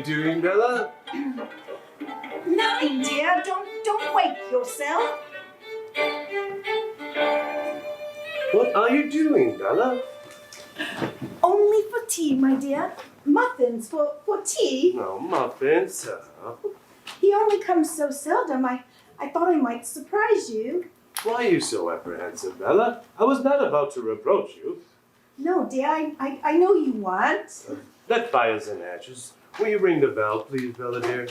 doing, Bella? Nothing, dear. Don't wake yourself. What are you doing, Bella? Only for tea, my dear. Muffins for tea. No, muffins. He only comes so seldom. I thought I might surprise you. Why are you so apprehensive, Bella? I was not about to reproach you. No, dear, I know you weren't. That fire's in ashes. Will you ring the bell, please, Bella dear?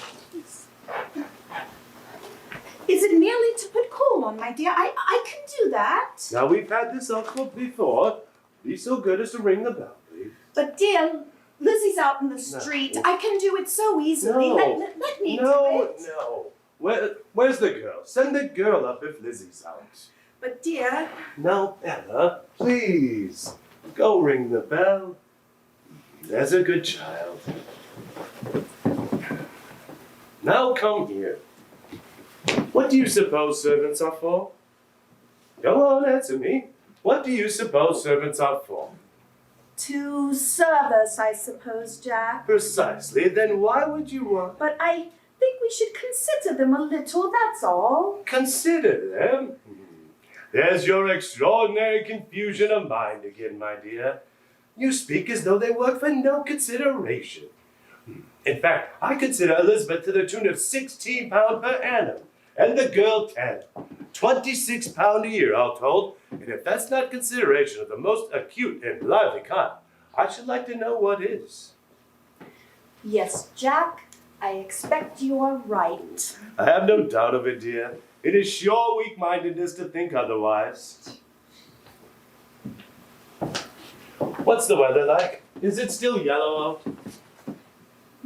Is it merely to put coal on, my dear? I can do that. Now, we've had this uncle before. Be so good as to ring the bell, please. But, dear, Lizzie's out in the street. No. I can do it so easily. No. Let me do it. No. Where's the girl? Send the girl up if Lizzie's out. But, dear... Now, Bella, please, go ring the bell. There's a good child. Now come here. What do you suppose servants are for? Go on, answer me. What do you suppose servants are for? To serve us, I suppose, Jack. Precisely. Then why would you want... But I think we should consider them a little, that's all. Consider them? There's your extraordinary confusion of mind again, my dear. You speak as though they work for no consideration. In fact, I consider Elizabeth to the tune of £16 per annum, and the girl 10. £26 a year, all told. And if that's not consideration of the most acute and lively kind, I should like to know what is. Yes, Jack, I expect you are right. I have no doubt of it, dear. It is sure weak-mindedness to think otherwise. What's the weather like? Is it still yellow out?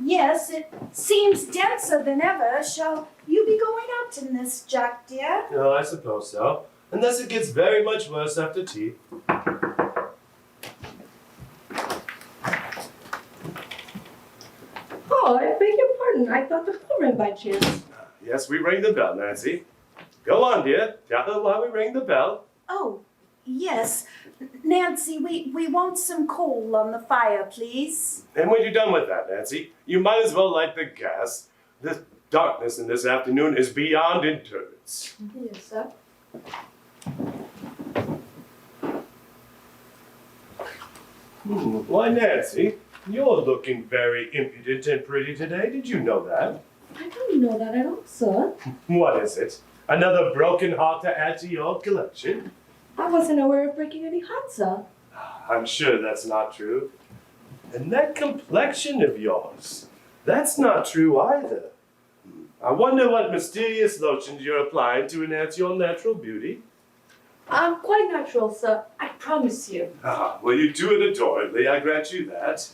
Yes, it seems denser than ever. Shall you be going out in this, Jack, dear? No, I suppose so. Unless it gets very much worse after tea. Oh, I beg your pardon. I thought the phone rang by chance. Yes, we rang the bell, Nancy. Go on, dear. Tell her why we rang the bell. Oh, yes. Nancy, we want some coal on the fire, please. And when you're done with that, Nancy, you might as well light the gas. The darkness in this afternoon is beyond endurance. Yes, sir. Why, Nancy, you're looking very impudent and pretty today. Did you know that? I don't know that at all, sir. What is it? Another broken heart to add to your collection? I wasn't aware of breaking any hearts, sir. I'm sure that's not true. And that complexion of yours, that's not true either. I wonder what mysterious lotions you're applying to enhance your natural beauty. I'm quite natural, sir. I promise you. Well, you do it adorably, I grant you that.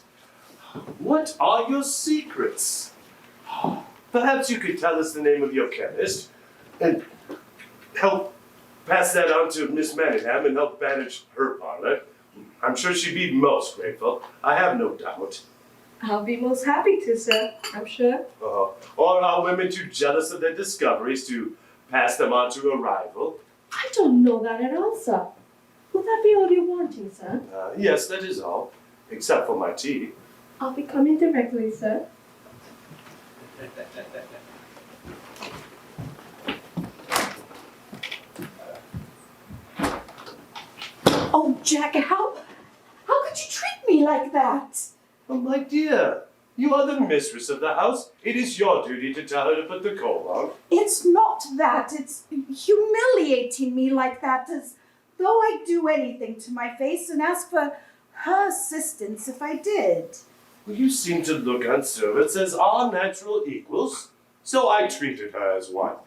What are your secrets? Perhaps you could tell us the name of your chemist and help pass that on to Miss Manningham and help manage her parlor. I'm sure she'd be most grateful. I have no doubt. I'll be most happy to, sir. I'm sure. Or are women too jealous of their discoveries to pass them on to a rival? I don't know that at all, sir. Would that be all you're wanting, sir? Yes, that is all. Except for my tea. I'll be coming directly, sir. Oh, Jack, how could you treat me like that? Oh, my dear, you are the mistress of the house. It is your duty to tell her to put the coal on. It's not that. It's humiliating me like that, as though I'd do anything to my face and ask for her assistance if I did. Well, you seem to look on servants as our natural equals, so I treated her as one.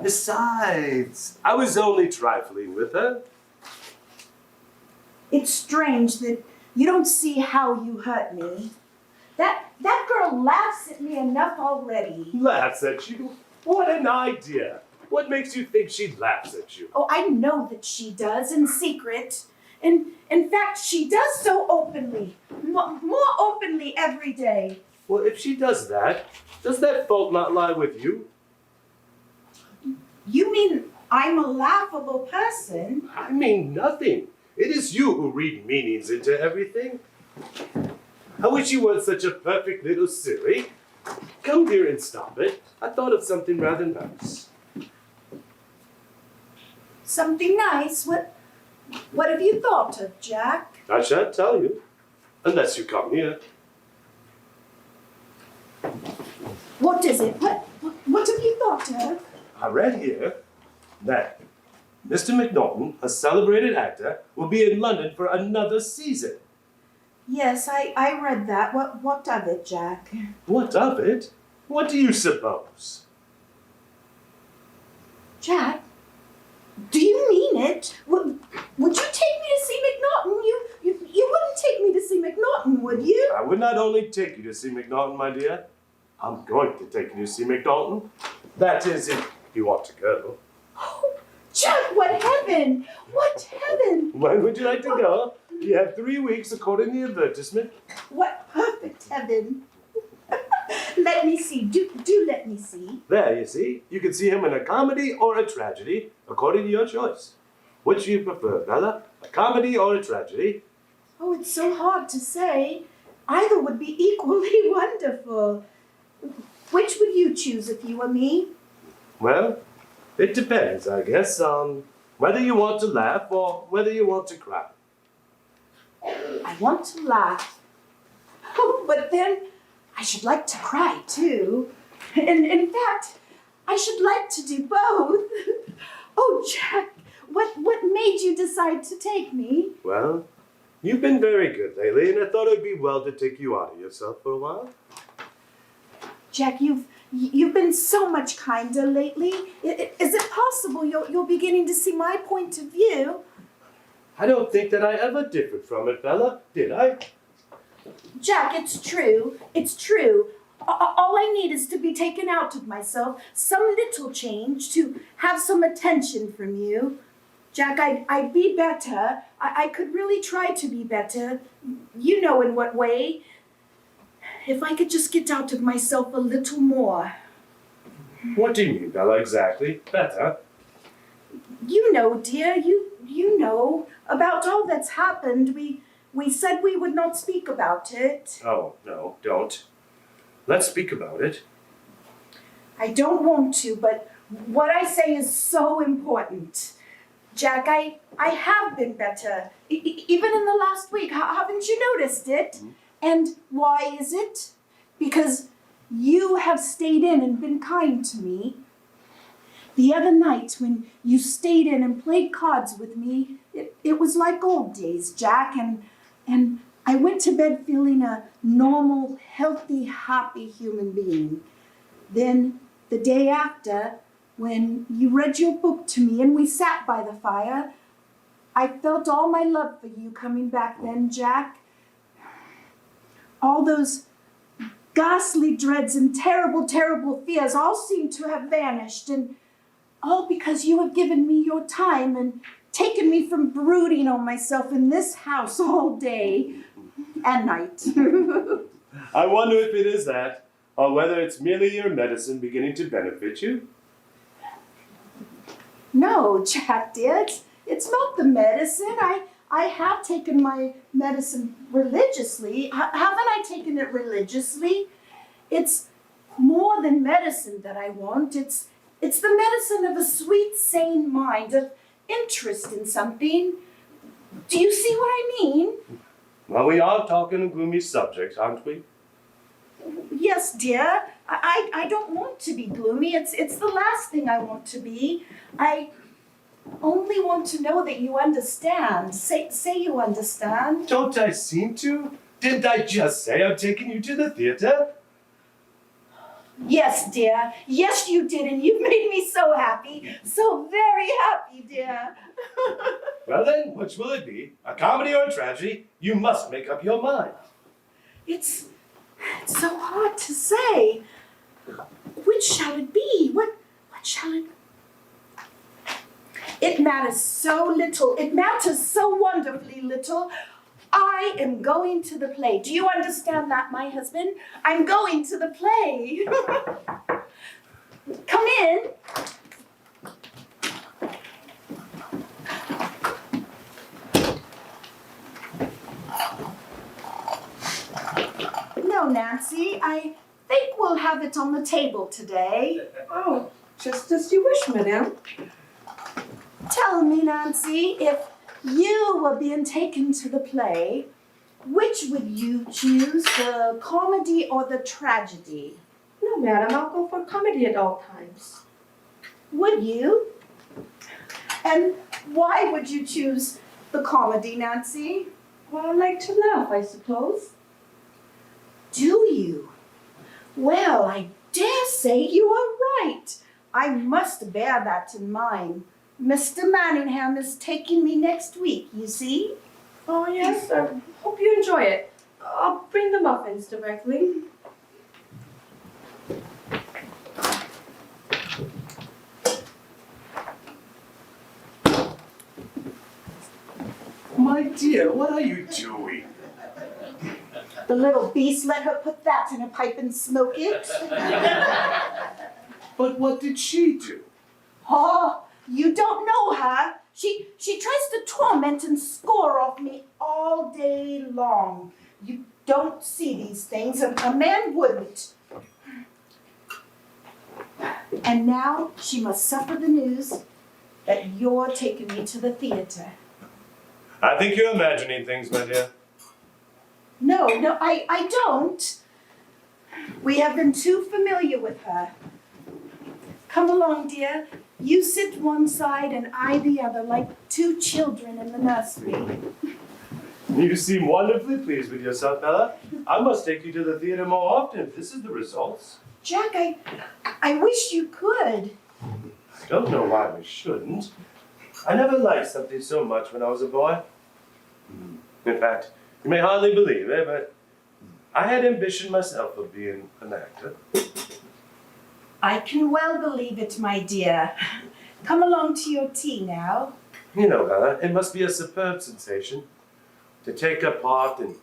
Besides, I was only trifling with her. It's strange that you don't see how you hurt me. That girl laughs at me enough already. Laughs at you? What an idea! What makes you think she laughs at you? Oh, I know that she does in secret. And in fact, she does so openly. More openly every day. Well, if she does that, does that fault not lie with you? You mean I'm a laughable person? I mean nothing. It is you who read meanings into everything. I wish you weren't such a perfect little silly. Come here and stop it. I thought of something rather nice. Something nice? What have you thought of, Jack? I shan't tell you, unless you come here. What is it? What have you thought of? I read here that Mr. McNaughton, a celebrated actor, will be in London for another season. Yes, I read that. What of it, Jack? What of it? What do you suppose? Jack, do you mean it? Would you take me to see McNaughton? You wouldn't take me to see McNaughton, would you? I would not only take you to see McNaughton, my dear. I'm going to take you to see McNaughton. That is, if you want to go. Oh, Jack, what heaven! What heaven! When would you like to go? You have 3 weeks according to the advertisement. What perfect heaven! Let me see. Do let me see. There, you see. You can see him in a comedy or a tragedy, according to your choice. Which do you prefer, Bella? A comedy or a tragedy? Oh, it's so hard to say. Either would be equally wonderful. Which would you choose if you were me? Well, it depends, I guess, on whether you want to laugh or whether you want to cry. I want to laugh. Oh, but then I should like to cry too. And in fact, I should like to do both. Oh, Jack, what made you decide to take me? Well, you've been very good lately, and I thought it'd be well to take you out of yourself for a while. Jack, you've been so much kinder lately. Is it possible you're beginning to see my point of view? I don't think that I ever differed from it, Bella, did I? Jack, it's true. It's true. All I need is to be taken out of myself, some little change, to have some attention from you. Jack, I'd be better. I could really try to be better. You know in what way. If I could just get out of myself a little more. What do you mean, Bella, exactly? Better? You know, dear, you know about all that's happened. We said we would not speak about it. Oh, no, don't. Let's speak about it. I don't want to, but what I say is so important. Jack, I have been better, even in the last week. Haven't you noticed it? Mm-hmm. And why is it? Because you have stayed in and been kind to me. The other night when you stayed in and played cards with me, it was like old days, Jack, and I went to bed feeling a normal, healthy, happy human being. Then the day after, when you read your book to me and we sat by the fire, I felt all my love for you coming back then, Jack. All those ghastly dreads and terrible, terrible fears all seem to have vanished, and all because you have given me your time and taken me from brooding on myself in this house all day and night. I wonder if it is that, or whether it's merely your medicine beginning to benefit you. No, Jack, dear, it's not the medicine. I have taken my medicine religiously. Haven't I taken it religiously? It's more than medicine that I want. It's the medicine of a sweet, sane mind, of interest in something. Do you see what I mean? Well, we are talking a gloomy subject, aren't we? Yes, dear. I don't want to be gloomy. It's the last thing I want to be. I only want to know that you understand. Say you understand. Don't I seem to? Didn't I just say I'm taking you to the theater? Yes, dear. Yes, you did, and you've made me so happy. So very happy, dear. Well then, which will it be? A comedy or a tragedy? You must make up your mind. It's so hard to say. Which shall it be? What shall it be? It matters so little. It matters so wonderfully little. I am going to the play. Do you understand that, my husband? I'm going to the play. Come in. Nancy. I think we'll have it on the table today. Oh, just as you wish, madame. Tell me, Nancy, if you were being taken to the play, which would you choose, the comedy or the tragedy? No, madam, I'll go for comedy at all times. Would you? And why would you choose the comedy, Nancy? Well, I like to laugh, I suppose. Do you? Well, I dare say you are right. I must bear that in mind. Mr. Manningham is taking me next week, you see? Oh, yes, I hope you enjoy it. I'll bring the muffins directly. My dear, what are you doing? The little beast let her put that in a pipe and smoke it. But what did she do? Oh, you don't know her. She tries to torment and score off me all day long. You don't see these things, a man wouldn't. And now she must suffer the news that you're taking me to the theater. I think you're imagining things, my dear. No, I don't. We have been too familiar with her. Come along, dear. You sit one side and I the other, like two children in the nursery. You seem wonderfully pleased with yourself, Bella. I must take you to the theater more often if this is the results. Jack, I wish you could. I don't know why we shouldn't. I never liked something so much when I was a boy. In fact, you may hardly believe it, but I had ambition myself of being an actor. I can well believe it, my dear. Come along to your tea now. You know, Bella, it must be a superb sensation to take a part and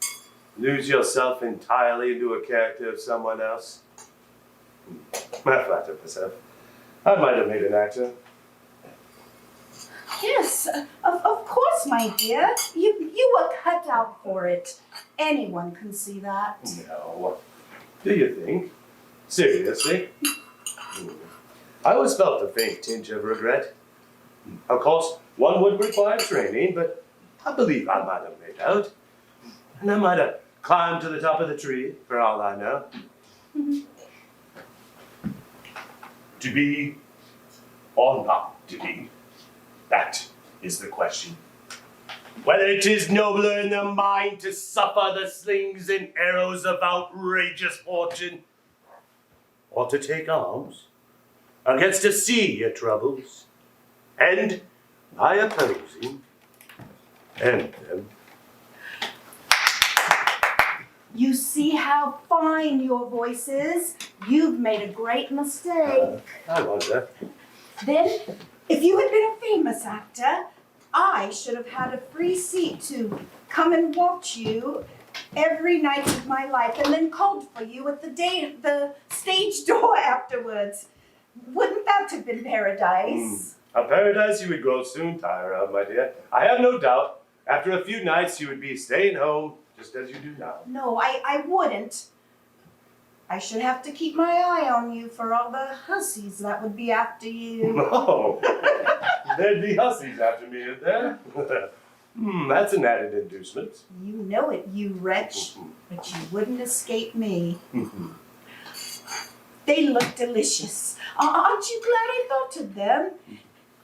lose yourself entirely into a character of someone else. I flatter myself. I might have made an actor. Yes, of course, my dear. You were cut out for it. Anyone can see that. No. Do you think? Seriously? I always felt a faint tinge of regret. Of course, one would require training, but I believe I might have made out. And I might have climbed to the top of the tree, for all I know. To be or not to be, that is the question. Whether it is nobler in the mind to suffer the slings and arrows of outrageous fortune, or to take arms against to see your troubles, and by opposing, end them. You see how fine your voice is? You've made a great mistake. I wonder. Then, if you had been a famous actor, I should have had a free seat to come and watch you every night of my life and then called for you at the stage door afterwards. Wouldn't that have been paradise? A paradise you would grow soon tire of, my dear. I have no doubt. After a few nights, you would be staying home, just as you do now. No, I wouldn't. I should have to keep my eye on you for all the hussies that would be after you. No, there'd be hussies after me, is there? That's an added inducement. You know it, you wretch, but you wouldn't escape me. They look delicious. Aren't you glad I thought of them?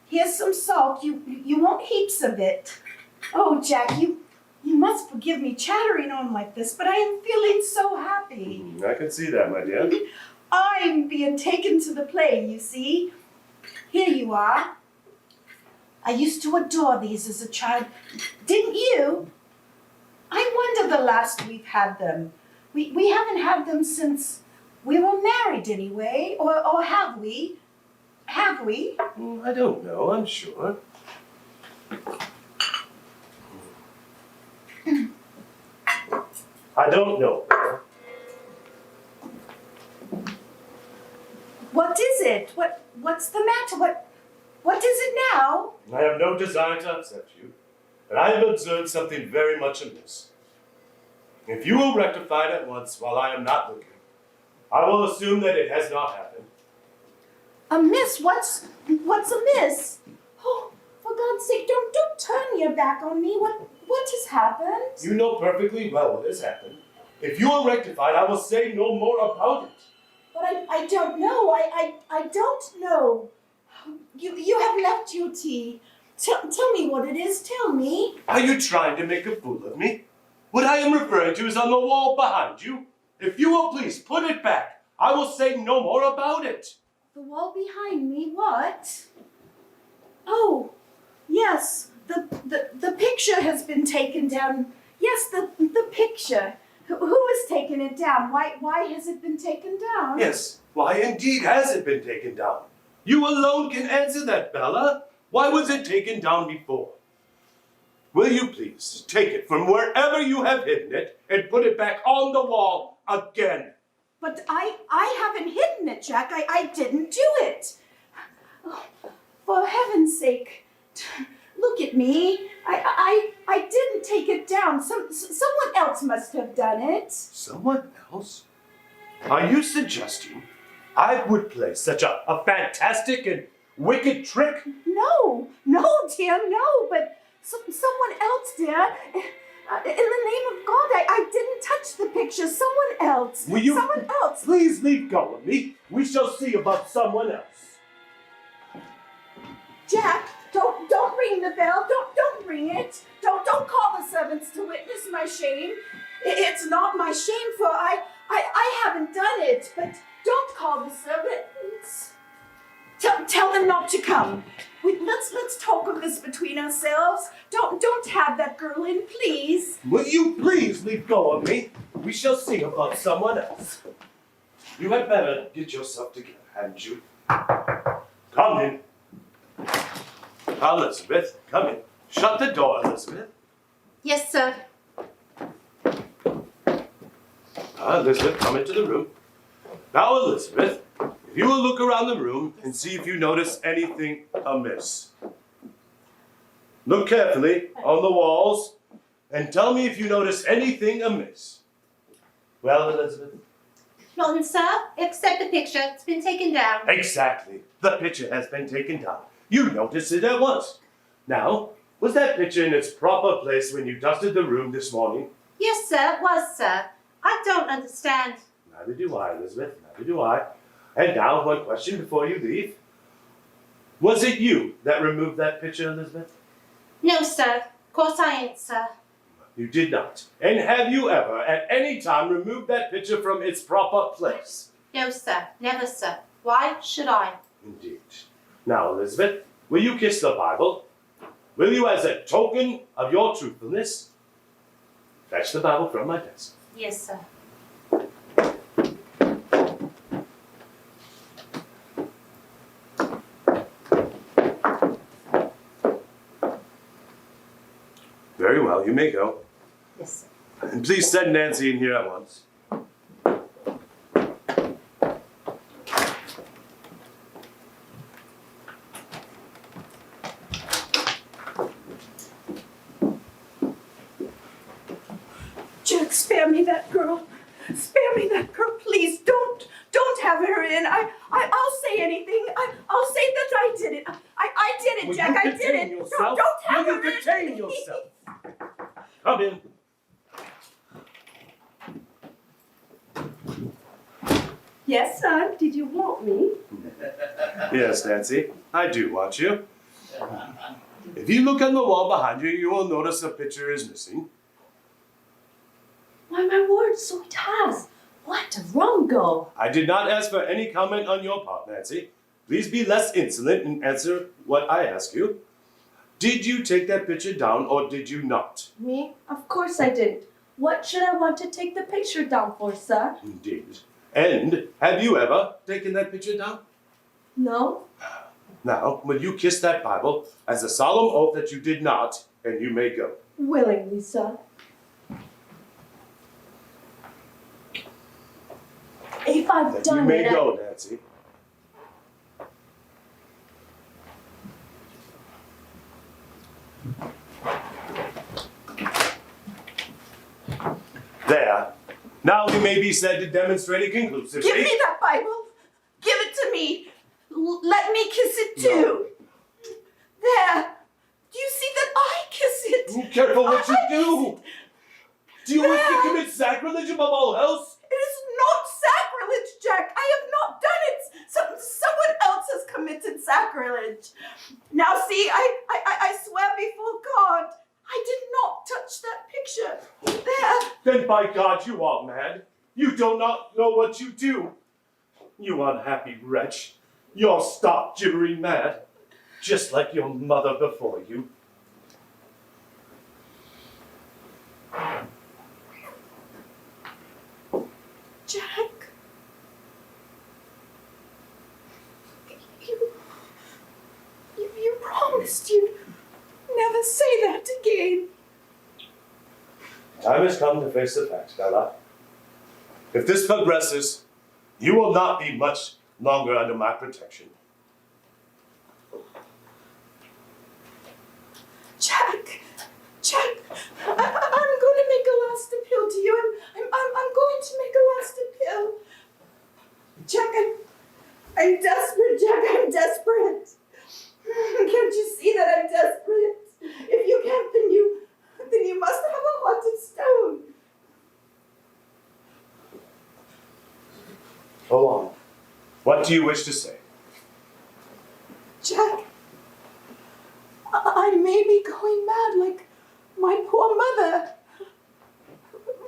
Here's some salt. You want heaps of it. Oh, Jack, you must forgive me chattering on like this, but I am feeling so happy. I can see that, my dear. I'm being taken to the play, you see. Here you are. I used to adore these as a child. Didn't you? I wonder the last we've had them. We haven't had them since we were married anyway, or have we? Have we? I don't know, I'm sure. I don't know. What is it? What's the matter? What is it now? I have no desire to upset you, but I have observed something very much amiss. If you will rectify it at once while I am not looking, I will assume that it has not happened. Amiss? What's amiss? Oh, for God's sake, don't turn your back on me. What has happened? You know perfectly well what has happened. If you will rectify it, I will say no more about it. But I don't know. I don't know. You have left your tea. Tell me what it is. Tell me. Are you trying to make a fool of me? What I am referring to is on the wall behind you. If you will please put it back, I will say no more about it. The wall behind me? What? Oh, yes. The picture has been taken down. Yes, the picture. Who has taken it down? Why has it been taken down? Yes, why indeed has it been taken down? You alone can answer that, Bella. Why was it taken down before? Will you please take it from wherever you have hidden it and put it back on the wall again? But I haven't hidden it, Jack. I didn't do it. Oh, for heaven's sake, look at me. I didn't take it down. Someone else must have done it. Someone else? Are you suggesting I would play such a fantastic and wicked trick? No, dear, no. But someone else, dear. In the name of God, I didn't touch the picture. Someone else. Will you Someone else. please leave go of me? We shall see about someone else. Jack, don't ring the bell. Don't ring it. Don't call the servants to witness my shame. It's not my shame, for I haven't done it. But don't call the servants. Tell them not to come. Let's talk of this between ourselves. Don't have that girl in, please. Will you please leave go of me? We shall see about someone else. You had better get yourself together, hadn't you? Come in. Elizabeth, come in. Shut the door, Elizabeth. Yes, sir. Elizabeth, come into the room. Now, Elizabeth, if you will look around the room and see if you notice anything amiss. Look carefully on the walls and tell me if you notice anything amiss. Well, Elizabeth? None, sir, except the picture. It's been taken down. Exactly. The picture has been taken down. You noticed it at once. Now, was that picture in its proper place when you dusted the room this morning? Yes, sir, it was, sir. I don't understand. Neither do I, Elizabeth. Neither do I. And now, one question before you leave. Was it you that removed that picture, Elizabeth? No, sir. Of course I ain't, sir. You did not. And have you ever, at any time, removed that picture from its proper place? No, sir. Never, sir. Why should I? Indeed. Now, Elizabeth, will you kiss the Bible? Will you, as a token of your truthfulness, fetch the Bible from my desk? Yes, sir. Very well, you may go. Yes, sir. And please send Nancy in here at once. Jack, spare me that girl. Spare me that girl, please. Don't have her in. I'll say anything. I'll say that I did it. I did it, Will Jack. you I did contain it. yourself? Don't have Will her you in. contain yourself? Come in. Yes, son. Did you want me? Yes, Nancy, I do want you. If you look on the wall behind you, you will notice a picture is missing. Why, my word, so it has. What a rumgo. I did not ask for any comment on your part, Nancy. Please be less insolent and answer what I ask you. Did you take that picture down or did you not? Me? Of course I didn't. What should I want to take the picture down for, sir? Indeed. And have you ever taken that picture down? No? Now, will you kiss that Bible as a solemn oath that you did not, and you may go. Willingly, sir. If I've That done you may it, go, Nancy. There. Now we may be said to demonstrate it conclusively. Give me that Bible. Give it to me. Let me kiss it too. There. Do you see that I kiss it? Be careful what you I do. Do you wish to commit sacrilege above all else? It is not sacrilege, Jack. I have not done it. Someone else has committed sacrilege. Now see, I swear before God, I did not touch that picture. There. Then by God you are mad. You do not know what you do. You unhappy wretch. You're stark gibbering mad. Just like your mother before you. Jack. You promised you'd never say that again. Time has come to face the facts, Bella. If this progresses, you will not be much longer under my protection. Jack, I'm going to make a last appeal to you. I'm going to make a last appeal. Jack, I'm desperate, Jack, I'm desperate. Can't you see that I'm desperate? If you can't, then you must have a heart of stone. Go on. What do you wish to say? Jack, I may be going mad like my poor mother.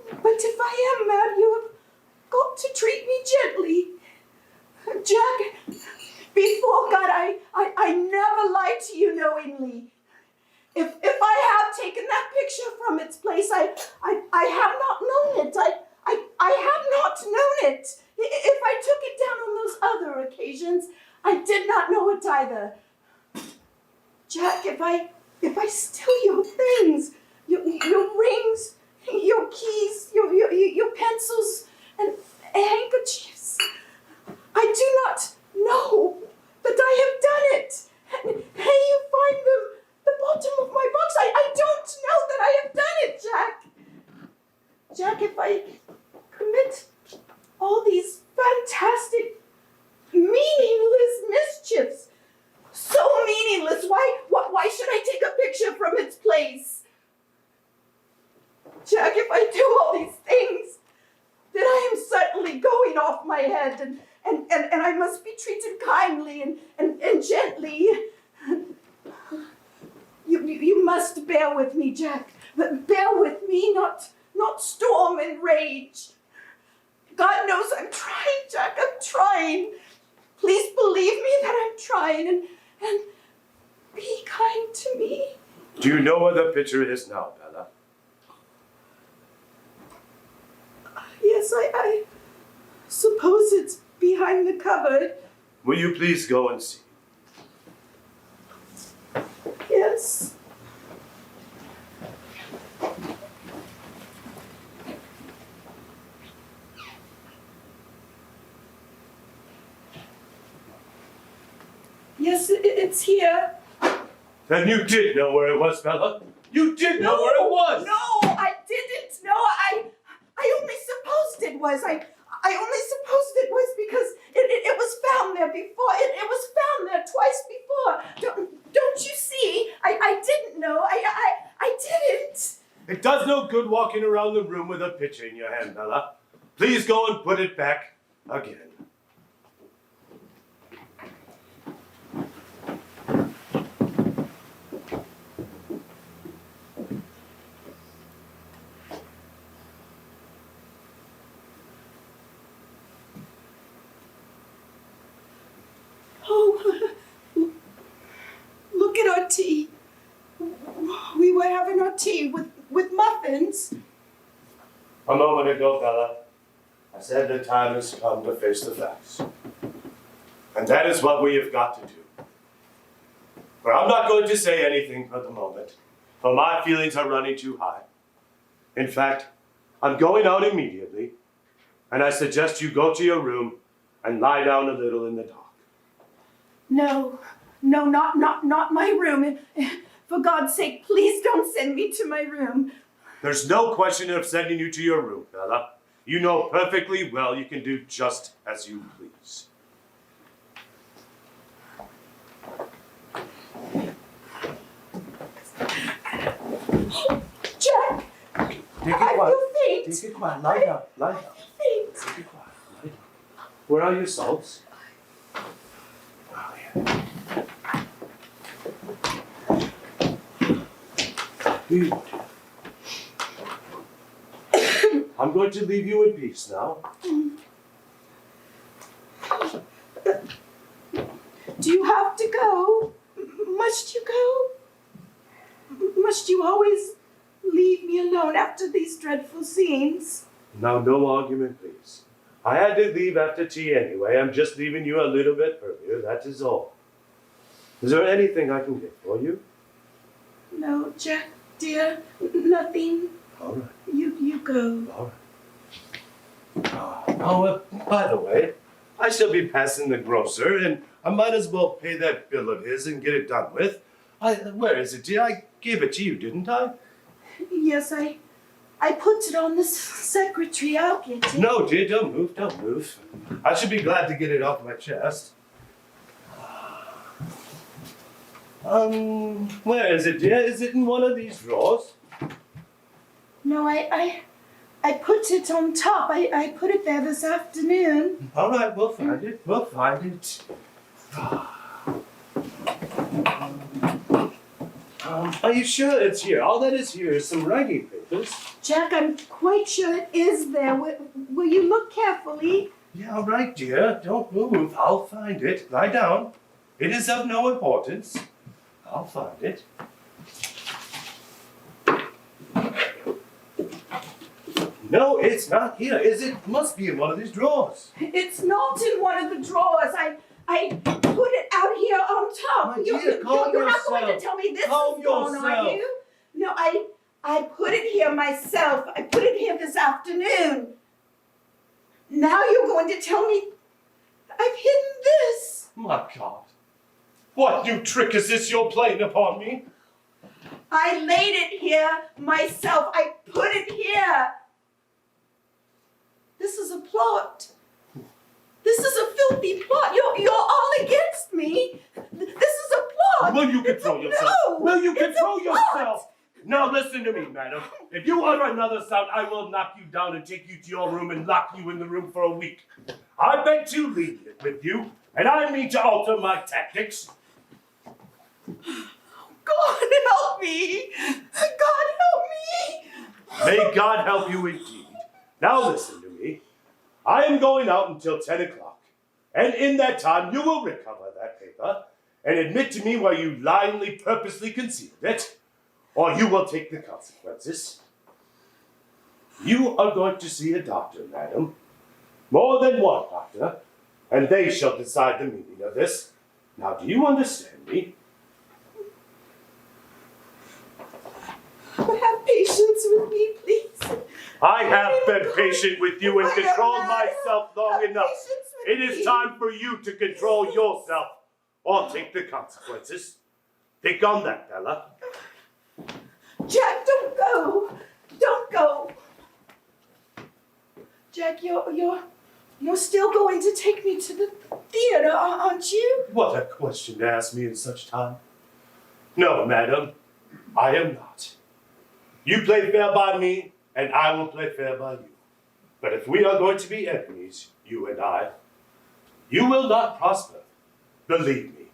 But if I am mad, you have got to treat me gently. Jack, before God, I never lied to you knowingly. If I have taken that picture from its place, I have not known it. I have not known it. If I took it down on those other occasions, I did not know it either. Jack, if I steal your things, your rings, your keys, your pencils, and handkerchiefs, I do not know that I have done it. And you find the bottom of my box. I don't know that I have done it, Jack. Jack, if I commit all these fantastic, meaningless mischiefs, so meaningless, why should I take a picture from its place? Jack, if I do all these things, then I am certainly going off my head, and I must be treated kindly and gently. You must bear with me, Jack. But bear with me, not storm and rage. God knows I'm trying, Jack. I'm trying. Please believe me that I'm trying, and be kind to me. Do you know where the picture is now, Bella? Yes, I suppose it's behind the cupboard. Will you please go and see? Yes. Yes, it's here. Then you did know where it was, Bella. You did know where it was. No, I didn't. No, I only supposed it was. I only supposed it was because it was found there before. It was found there twice before. Don't you see? I didn't know. I didn't. It does no good walking around the room with a picture in your hand, Bella. Please go and put it back again. Oh, look at our tea. We were having our tea with muffins. A moment ago, Bella, I said the time has come to face the facts. And that is what we have got to do. But I'm not going to say anything for the moment, for my feelings are running too high. In fact, I'm going out immediately, and I suggest you go to your room and lie down a little in the dark. No, not my room. For God's sake, please don't send me to my room. There's no question of sending you to your room, Bella. You know perfectly well you can do just as you please. Jack, Take it I quiet. feel faint. Take it quiet. Lie down. Lie down. Faint. Take it quiet. Lie down. Where are your salts? Oh, yeah. Here you are. I'm going to leave you in peace now. Do you have to go? Must you go? Must you always leave me alone after these dreadful scenes? Now, no argument, please. I had to leave after tea anyway. I'm just leaving you a little bit earlier, that is all. Is there anything I can get for you? No, Jack, dear, nothing. All right. You go. All right. By the way, I shall be passing the grocer, and I might as well pay that bill of his and get it done with. Where is it, dear? I gave it to you, didn't I? Yes, I put it on the secretary. I'll get it. No, dear, don't move, don't move. I should be glad to get it off my chest. Where is it, dear? Is it in one of these drawers? No, I put it on top. I put it there this afternoon. All right, we'll find it. We'll find it. Are you sure it's here? All that is here is some writing papers. Jack, I'm quite sure it is there. Will you look carefully? Yeah, all right, dear. Don't move. I'll find it. Lie down. It is of no importance. I'll find it. No, it's not here, is it? It must be in one of these drawers. It's not in one of the drawers. I put it out here on top. My dear, calm you're not going to yourself. tell me this Calm is gone, are yourself. you? No, I put it here myself. I put it here this afternoon. Now you're going to tell me I've hidden this. My God. What new trick is this you're playing upon me? I laid it here myself. I put it here. This is a plot. This is a filthy plot. You're all against me. This is a plot. Will you control yourself? No, Will you it's a control plot. yourself? Now listen to me, madam. If you utter another sound, I will knock you down and take you to your room and lock you in the room for a week. I've been too lenient with you, and I mean to alter my tactics. God help me. God help me. May God help you indeed. Now listen to me. I am going out until 10 o'clock, and in that time you will recover that paper and admit to me where you lyingly, purposely concealed it, or you will take the consequences. You are going to see a doctor, madam. More than one doctor, and they shall decide the meaning of this. Now, do you understand me? Have patience with me, please. I have been patient with you and controlled myself long Have enough. patience with It is me. time for you to control yourself or take the consequences. Think on that, Bella. Jack, don't go. Don't go. Jack, you're still going to take me to the theater, aren't you? What a question to ask me in such time. No, madam, I am not. You play fair by me, and I will play fair by you. But if we are going to be enemies, you and I, you will not prosper. Believe me.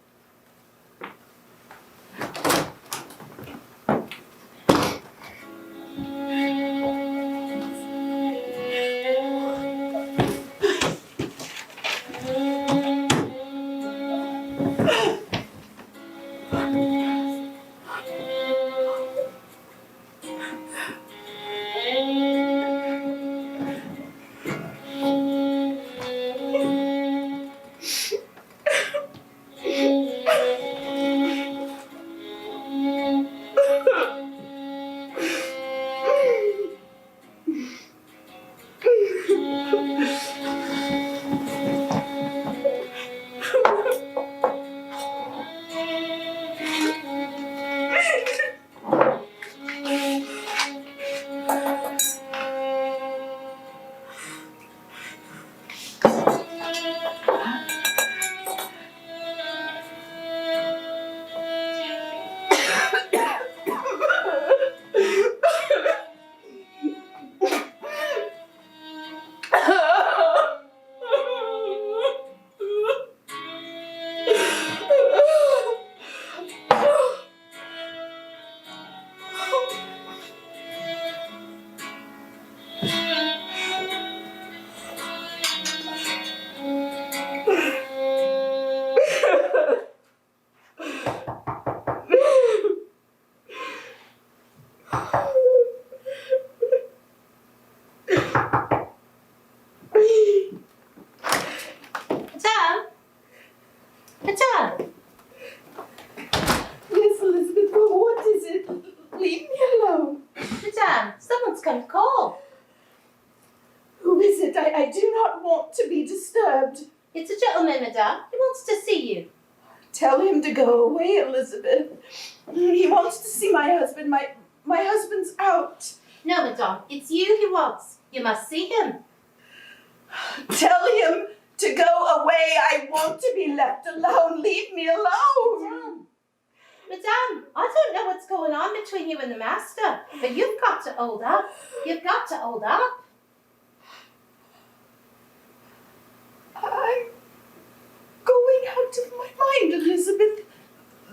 I do not want to be disturbed. It's a gentleman, madame. He wants to see you. Tell him to go away, Elizabeth. He wants to see my husband. My husband's out. No, madame, it's you he wants. You must see him. Tell him to go away. I want to be left alone. Leave me alone. Madame, I don't know what's going on between you and the master, but you've got to hold up. You've got to hold up. I'm going out of my mind, Elizabeth.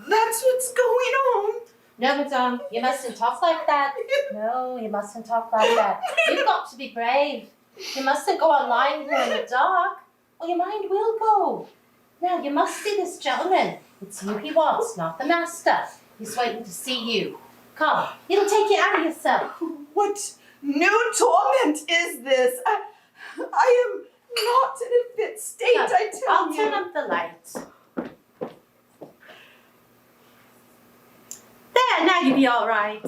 That's what's going on. No, madame, you mustn't talk like that. No, you mustn't talk like that. You've got to be brave. You mustn't go on lying here in the dark, or your mind will go. Now, you must see this gentleman. It's you he wants, not the master. He's waiting to see you. Come, it'll take you out of yourself. What new torment is this? I am not in a fit state, No, I tell I'll you. turn up the light. There, now you'll be all right.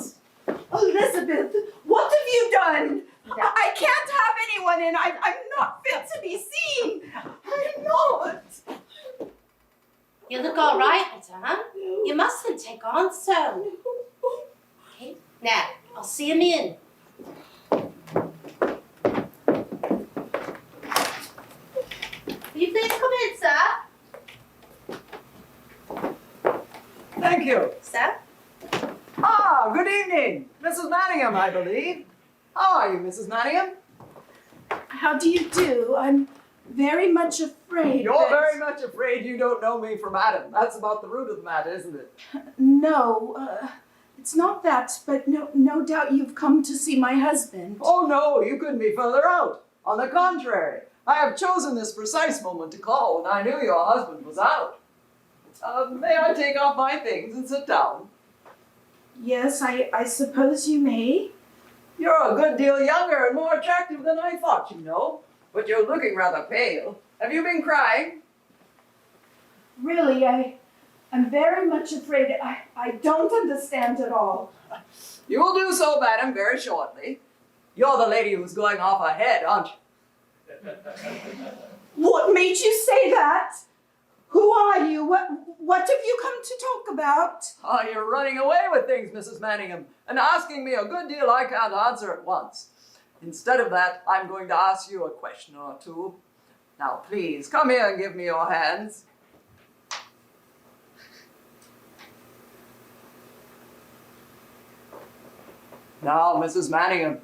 Elizabeth, what have you done? No. I can't have anyone in. I'm not fit to be seen. I'm not. You look all right, madame. You mustn't take on so. Okay, now, I'll see him in. Will you please come in, sir? Thank you. Sir? Ah, good evening. Mrs. Manningham, I believe. How are you, Mrs. Manningham? How do you do? I'm very much afraid. You're that- very much afraid you don't know me from Adam. That's about the root of the matter, isn't it? No, it's not that, but no doubt you've come to see my husband. Oh, no, you couldn't be further out. On the contrary, I have chosen this precise moment to call when I knew your husband was out. May I take off my things and sit down? Yes, I suppose you may. You're a good deal younger and more attractive than I thought, you know. But you're looking rather pale. Have you been crying? Really, I'm very much afraid. I don't understand at all. You will do so, madam, very shortly. You're the lady who's going off ahead, aren't you? What made you say that? Who are you? What have you come to talk about? Oh, you're running away with things, Mrs. Manningham, and asking me a good deal I can't answer at once. Instead of that, I'm going to ask you a question or two. Now, please, come here and give me your hands. Now, Mrs. Manningham,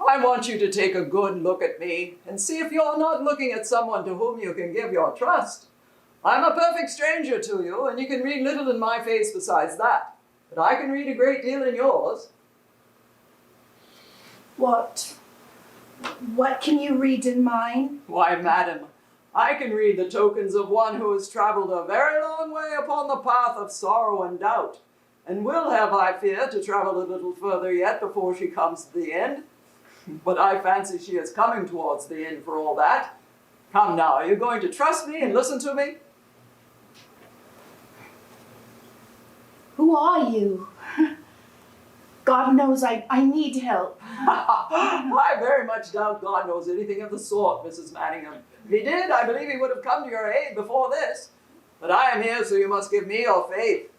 I want you to take a good look at me and see if you're not looking at someone to whom you can give your trust. I'm a perfect stranger to you, and you can read little in my face besides that. But I can read a great deal in yours. What can you read in mine? Why, madam, I can read the tokens of one who has traveled a very long way upon the path of sorrow and doubt, and will have, I fear, to travel a little further yet before she comes to the end. But I fancy she is coming towards the end for all that. Come now, are you going to trust me and listen to me? Who are you? God knows I need help. I very much doubt God knows anything of the sort, Mrs. Manningham. If he did, I believe he would have come to your aid before this. But I am here, so you must give me your faith.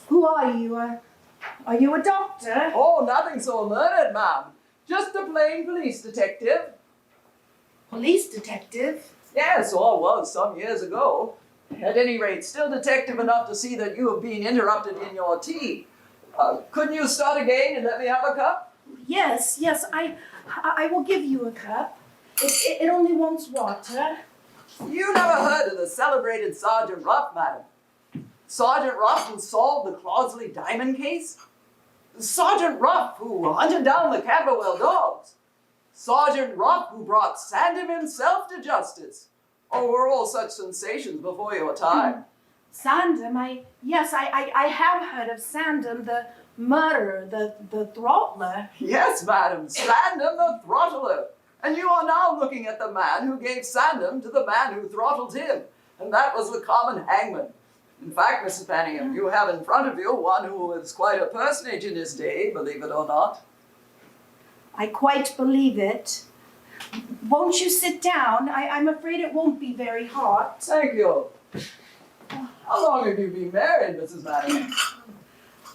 Who are you? Are you a doctor? Oh, nothing so learned, ma'am. Just a plain police detective. Police detective? Yes, or was some years ago. At any rate, still detective enough to see that you have been interrupted in your tea. Couldn't you start again and let me have a cup? Yes, I will give you a cup. It only wants water. You never heard of the celebrated Sergeant Ruff, madam? Sergeant Ruff who solved the Clausley diamond case? Sergeant Ruff who hunted down the Camberwell dogs? Sergeant Ruff who brought Sandham himself to justice? Oh, were all such sensations before your time? Sandham, I have heard of Sandham, the murderer, the throttler. Yes, madam, Sandham the throttler. And you are now looking at the man who gave Sandham to the man who throttled him. And that was the common hangman. In fact, Mrs. Manningham, you have in front of you one who was quite a personage in his day, believe it or not. I quite believe it. Won't you sit down? I'm afraid it won't be very hot. Thank you. How long have you been married, Mrs. Madigan?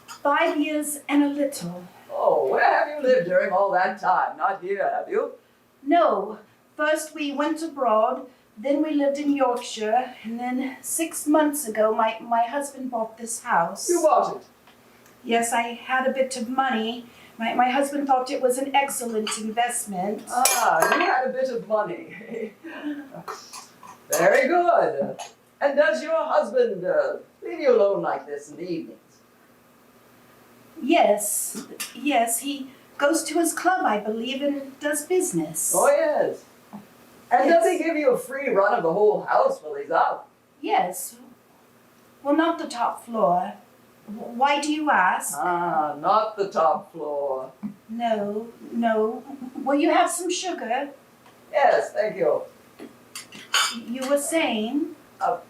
5 years and a little. Oh, where have you lived during all that time? Not here, have you? No, first we went abroad, then we lived in Yorkshire, and then 6 months ago my husband bought this house. You bought it. Yes, I had a bit of money. My husband thought it was an excellent investment. Ah, you had a bit of money. Very good. And does your husband leave you alone like this in the evenings? Yes, he goes to his club, I believe, and does business. Oh, yes. And does he give you a free run of the whole house while he's out? Yes. Well, not the top floor. Why do you ask? Ah, not the top floor. No. Will you have some sugar? Yes, thank you. You were saying?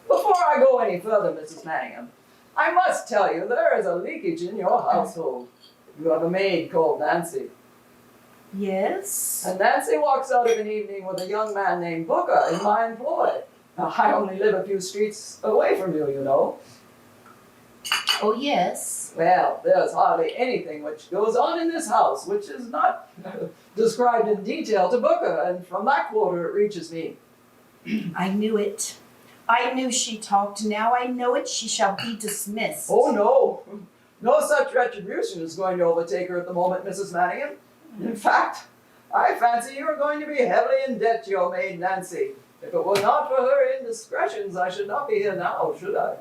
Before I go any further, Mrs. Manningham, I must tell you there is a leakage in your household. You have a maid called Nancy. Yes. And Nancy walks out of an evening with a young man named Booker in my employ. Now, I only live a few streets away from you, you know. Oh, yes. Well, there's hardly anything which goes on in this house which is not described in detail to Booker, and from that quarter it reaches me. I knew it. I knew she talked. Now I know it. She shall be dismissed. Oh, no. No such retribution is going to overtake her at the moment, Mrs. Manningham. In fact, I fancy you are going to be heavily in debt to your maid, Nancy. If it were not for her indiscretions, I should not be here now, should I?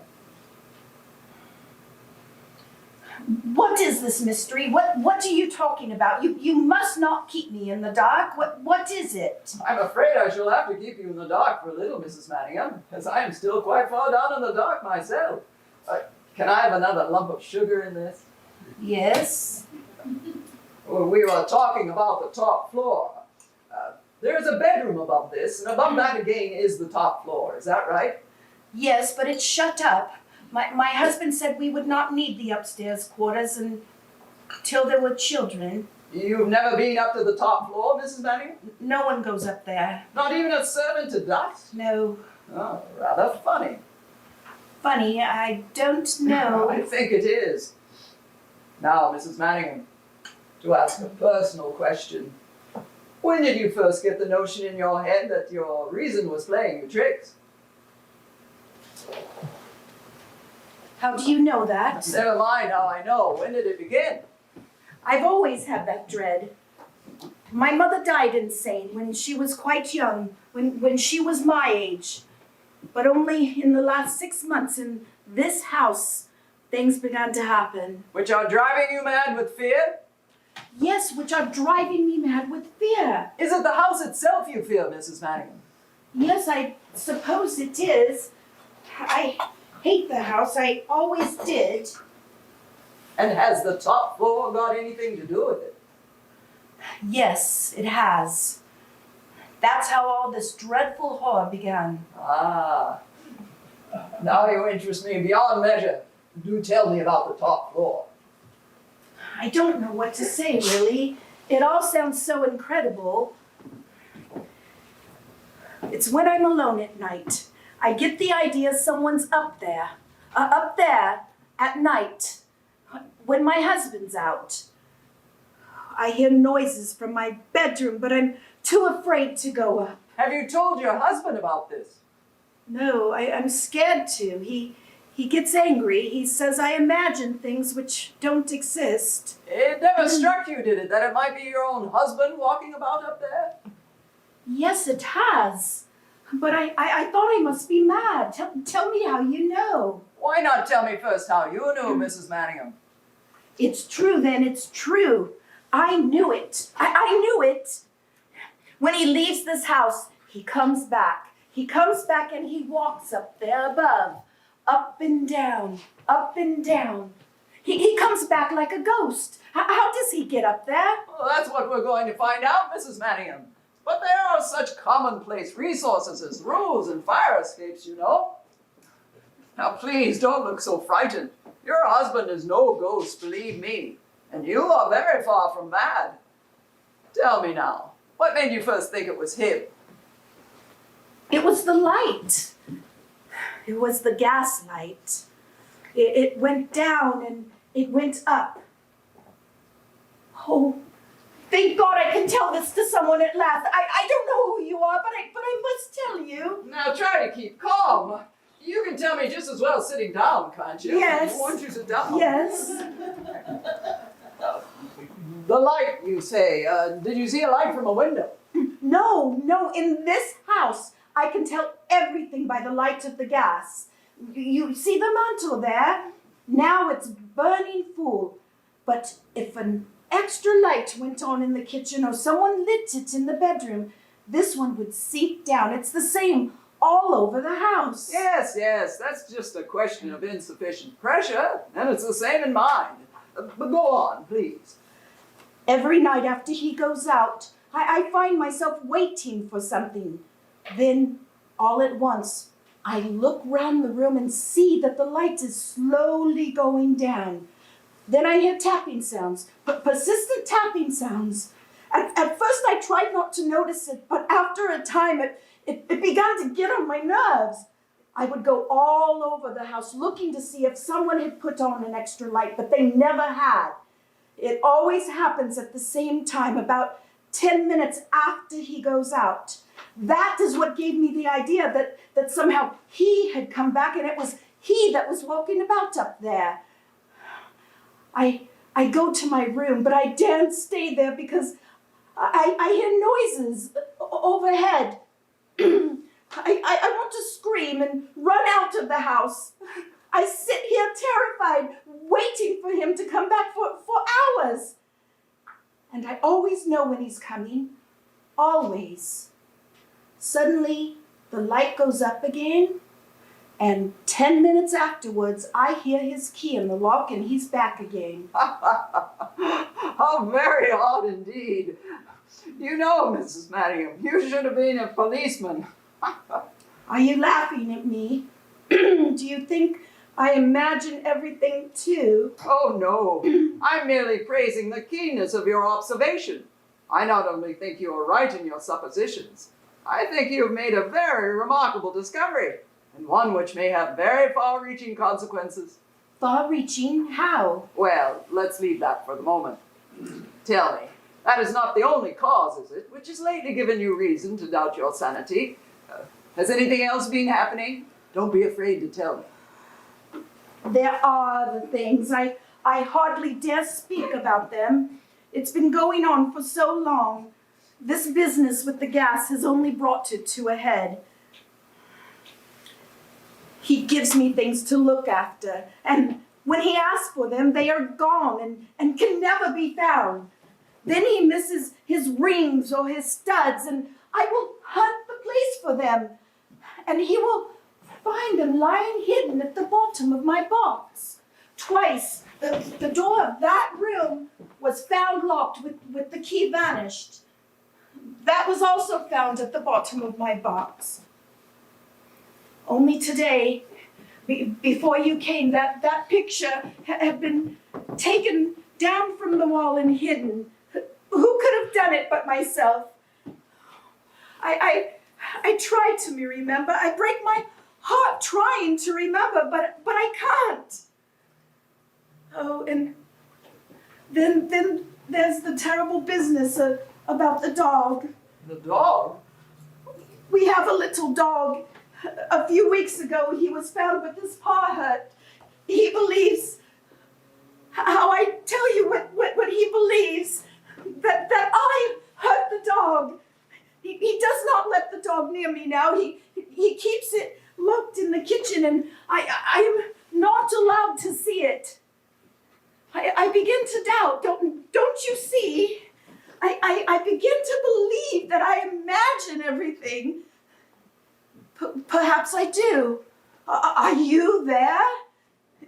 What is this mystery? What are you talking about? You must not keep me in the dark. What is it? I'm afraid I shall have to keep you in the dark for a little, Mrs. Manningham, as I am still quite far down in the dark myself. Can I have another lump of sugar in this? Yes. Well, we were talking about the top floor. There is a bedroom above this, and above that again is the top floor. Is that right? Yes, but it's shut up. My husband said we would not need the upstairs quarters until there were children. You've never been up to the top floor, Mrs. Manningham? No one goes up there. Not even a servant to dust? No. Oh, rather funny. Funny, I don't know. I think it is. Now, Mrs. Manningham, to ask a personal question. When did you first get the notion in your head that your reason was playing you tricks? How do you know that? Never mind how I know. When did it begin? I've always had that dread. My mother died insane when she was quite young, when she was my age. But only in the last 6 months in this house, things began to happen. Which are driving you mad with fear? Yes, which are driving me mad with fear. Is it the house itself you fear, Mrs. Manningham? Yes, I suppose it is. I hate the house. I always did. And has the top floor got anything to do with it? Yes, it has. That's how all this dreadful horror began. Ah. Now you interest me beyond measure. Do tell me about the top floor. I don't know what to say, really. It all sounds so incredible. It's when I'm alone at night. I get the idea someone's up there at night, when my husband's out. I hear noises from my bedroom, but I'm too afraid to go up. Have you told your husband about this? No, I'm scared to. He gets angry. He says I imagine things which don't exist. It never struck you, did it, that it might be your own husband walking about up there? Yes, it has. But I thought I must be mad. Tell me how you know. Why not tell me first how you knew, Mrs. Manningham? It's true then, it's true. I knew it. I knew it. When he leaves this house, he comes back. He comes back and he walks up there above. Up and down, up and down. He comes back like a ghost. How does he get up there? Well, that's what we're going to find out, Mrs. Manningham. But there are such commonplace resources as roofs and fire escapes, you know. Now, please don't look so frightened. Your husband is no ghost, believe me. And you are very far from mad. Tell me now, What made you first think it was him? It was the light. It was the gaslight. It went down and it went up. Oh, thank God I can tell this to someone at last. I don't know who you are, but I must tell you. Now try to keep calm. You can tell me just as well sitting down, can't you? Yes. I want you to sit down. Yes. The light, you say. Did you see a light from a window? No, in this house, I can tell everything by the light of the gas. You see the mantle there? Now it's burning full. But if an extra light went on in the kitchen or someone lit it in the bedroom, this one would sink down. It's the same all over the house. Yes, that's just a question of insufficient pressure, and it's the same in mine. But go on, please. Every night after he goes out, I find myself waiting for something. Then, all at once, I look round the room and see that the light is slowly going down. Then I hear tapping sounds, persistent tapping sounds. At first I tried not to notice it, but after a time it began to get on my nerves. I would go all over the house looking to see if someone had put on an extra light, but they never had. It always happens at the same time, about 10 minutes after he goes out. That is what gave me the idea that somehow he had come back and it was he that was walking about up there. I go to my room, but I daren't stay there because I hear noises overhead. I want to scream and run out of the house. I sit here terrified, waiting for him to come back for hours. And I always know when he's coming. Always. Suddenly, the light goes up again, and 10 minutes afterwards, I hear his key in the lock and he's back again. How very odd indeed. You know, Mrs. Manningham, you should have been a policeman. Are you laughing at me? Do you think I imagine everything too? Oh, no. I'm merely praising the keenness of your observation. I not only think you are right in your suppositions, I think you have made a very remarkable discovery, and one which may have very far-reaching consequences. Far-reaching? How? Well, let's leave that for the moment. Tell me, that is not the only cause, is it, which has lately given you reason to doubt your sanity? Has anything else been happening? Don't be afraid to tell me. There are other things. I hardly dare speak about them. It's been going on for so long. This business with the gas has only brought it to a head. He gives me things to look after, and when he asks for them, they are gone and can never be found. Then he misses his rings or his studs, and I will hunt the place for them, and he will find them lying hidden at the bottom of my box. Twice, the door of that room was found locked with the key vanished. That was also found at the bottom of my box. Only today, before you came, that picture had been taken down from the wall and hidden. Who could have done it but myself? I try to remember. I break my heart trying to remember, but I can't. Oh, and then there's the terrible business about the dog. The dog? We have a little dog. A few weeks ago, he was found with his paw hurt. He believes, how I tell you what he believes, that I hurt the dog. He does not let the dog near me now. He keeps it locked in the kitchen, and I am not allowed to see it. I begin to doubt, don't you see? I begin to believe that I imagine everything. Perhaps I do. Are you there?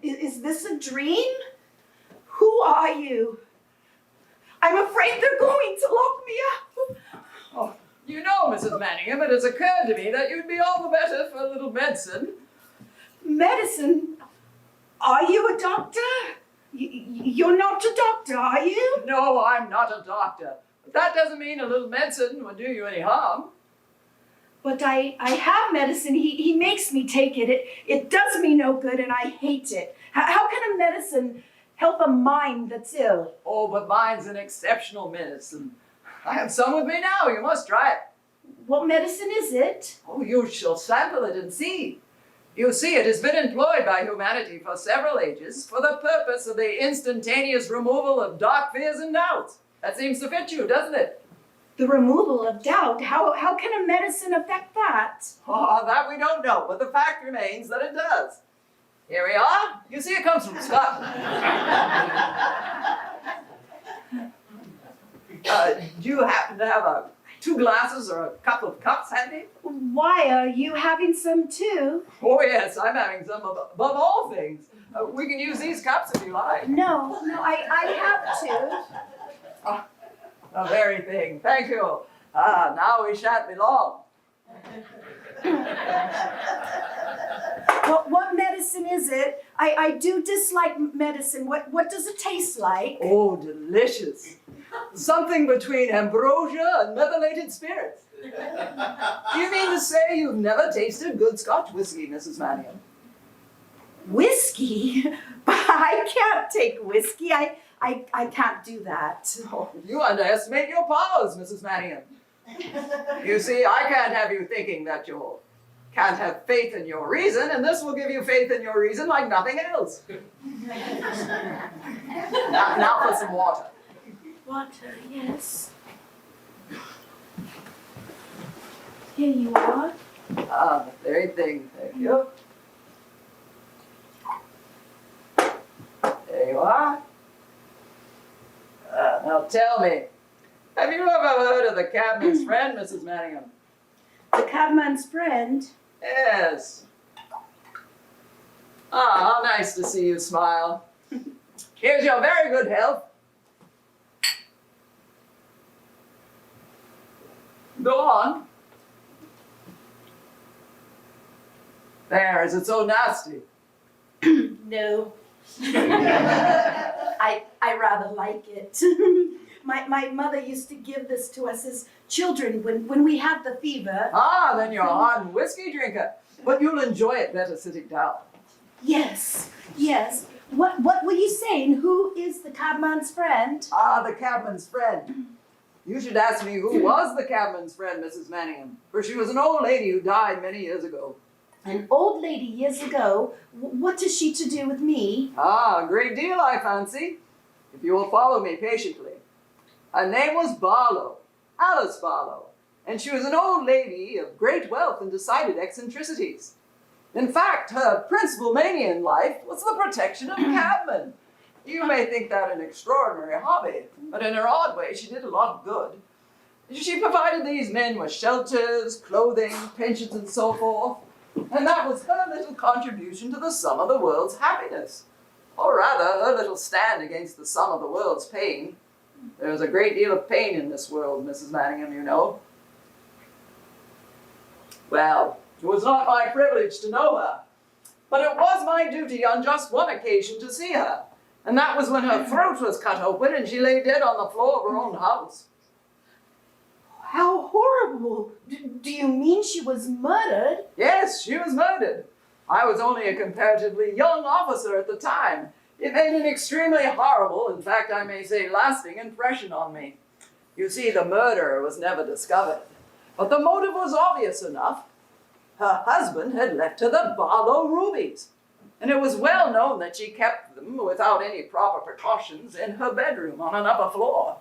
Is this a dream? Who are you? I'm afraid they're going to lock me up. Oh, you know, Mrs. Manningham, it has occurred to me that you'd be all the better for a little medicine. Medicine? Are you a doctor? You're not a doctor, are you? No, I'm not a doctor, But that doesn't mean a little medicine would do you any harm. But I have medicine. He makes me take it. It does me no good and I hate it. How can a medicine help a mind that's ill? Oh, but mine's an exceptional medicine. I have some with me now. You must try it. What medicine is it? Oh, you shall sample it and see. You see, it has been employed by humanity for several ages for the purpose of the instantaneous removal of dark fears and doubts. That seems to fit you, doesn't it? The removal of doubt. How can a medicine affect that? Oh, that we don't know, but the fact remains that it does. Here we are. You see, it comes from Scotland. Do you happen to have 2 glasses or a couple of cups handy? Why, are you having some too? Oh, yes, I'm having some above all things. We can use these cups if you like. No, I have to. The very thing. Thank you. Now we shan't be long. What medicine is it? I do dislike medicine. What does it taste like? Oh, delicious. Something between ambrosia and methylated spirits. You mean to say you've never tasted good Scotch whiskey, Mrs. Mannion? Whiskey? I can't take whiskey. I can't do that. Oh, you underestimate your powers, Mrs. Mannion. You see, I can't have you thinking that you can't have faith in your reason, and this will give you faith in your reason like nothing else. Now for some water. Water, yes. Here you are. The very thing. Thank you. There you are. Now tell me, have you ever heard of the cabman's friend, Mrs. Manningham? The cabman's friend. Yes. How nice to see you smile. Here's your very good health. Go on. There, is it so nasty? No. I rather like it. My mother used to give this to us as children when we had the fever. Then you're a hardened whiskey drinker. But you'll enjoy it better sitting down. Yes. What were you saying? Who is the cabman's friend? The cabman's friend. You should ask me who was the cabman's friend, Mrs. Manningham, for she was an old lady who died many years ago. An old lady years ago? What is she to do with me? A great deal, I fancy, if you will follow me patiently. Her name was Barlow, Alice Barlow, and she was an old lady of great wealth and decided eccentricities. In fact, her principal mania in life was the protection of cabmen. You may think that an extraordinary hobby, but in her odd way, she did a lot of good. She provided these men with shelters, clothing, pensions, and so forth, and that was her little contribution to the sum of the world's happiness. Or rather, her little stand against the sum of the world's pain. There's a great deal of pain in this world, Mrs. Manningham, you know. Well, it was not my privilege to know her, but it was my duty on just one occasion to see her, and that was when her throat was cut open and she lay dead on the floor of her own house. How horrible! Do you mean she was murdered? Yes, she was murdered. I was only a comparatively young officer at the time. It made an extremely horrible, in fact I may say lasting, impression on me. You see, the murderer was never discovered, but the motive was obvious enough. Her husband had left her the Barlow rubies, and it was well known that she kept them, without any proper precautions, in her bedroom on an upper floor.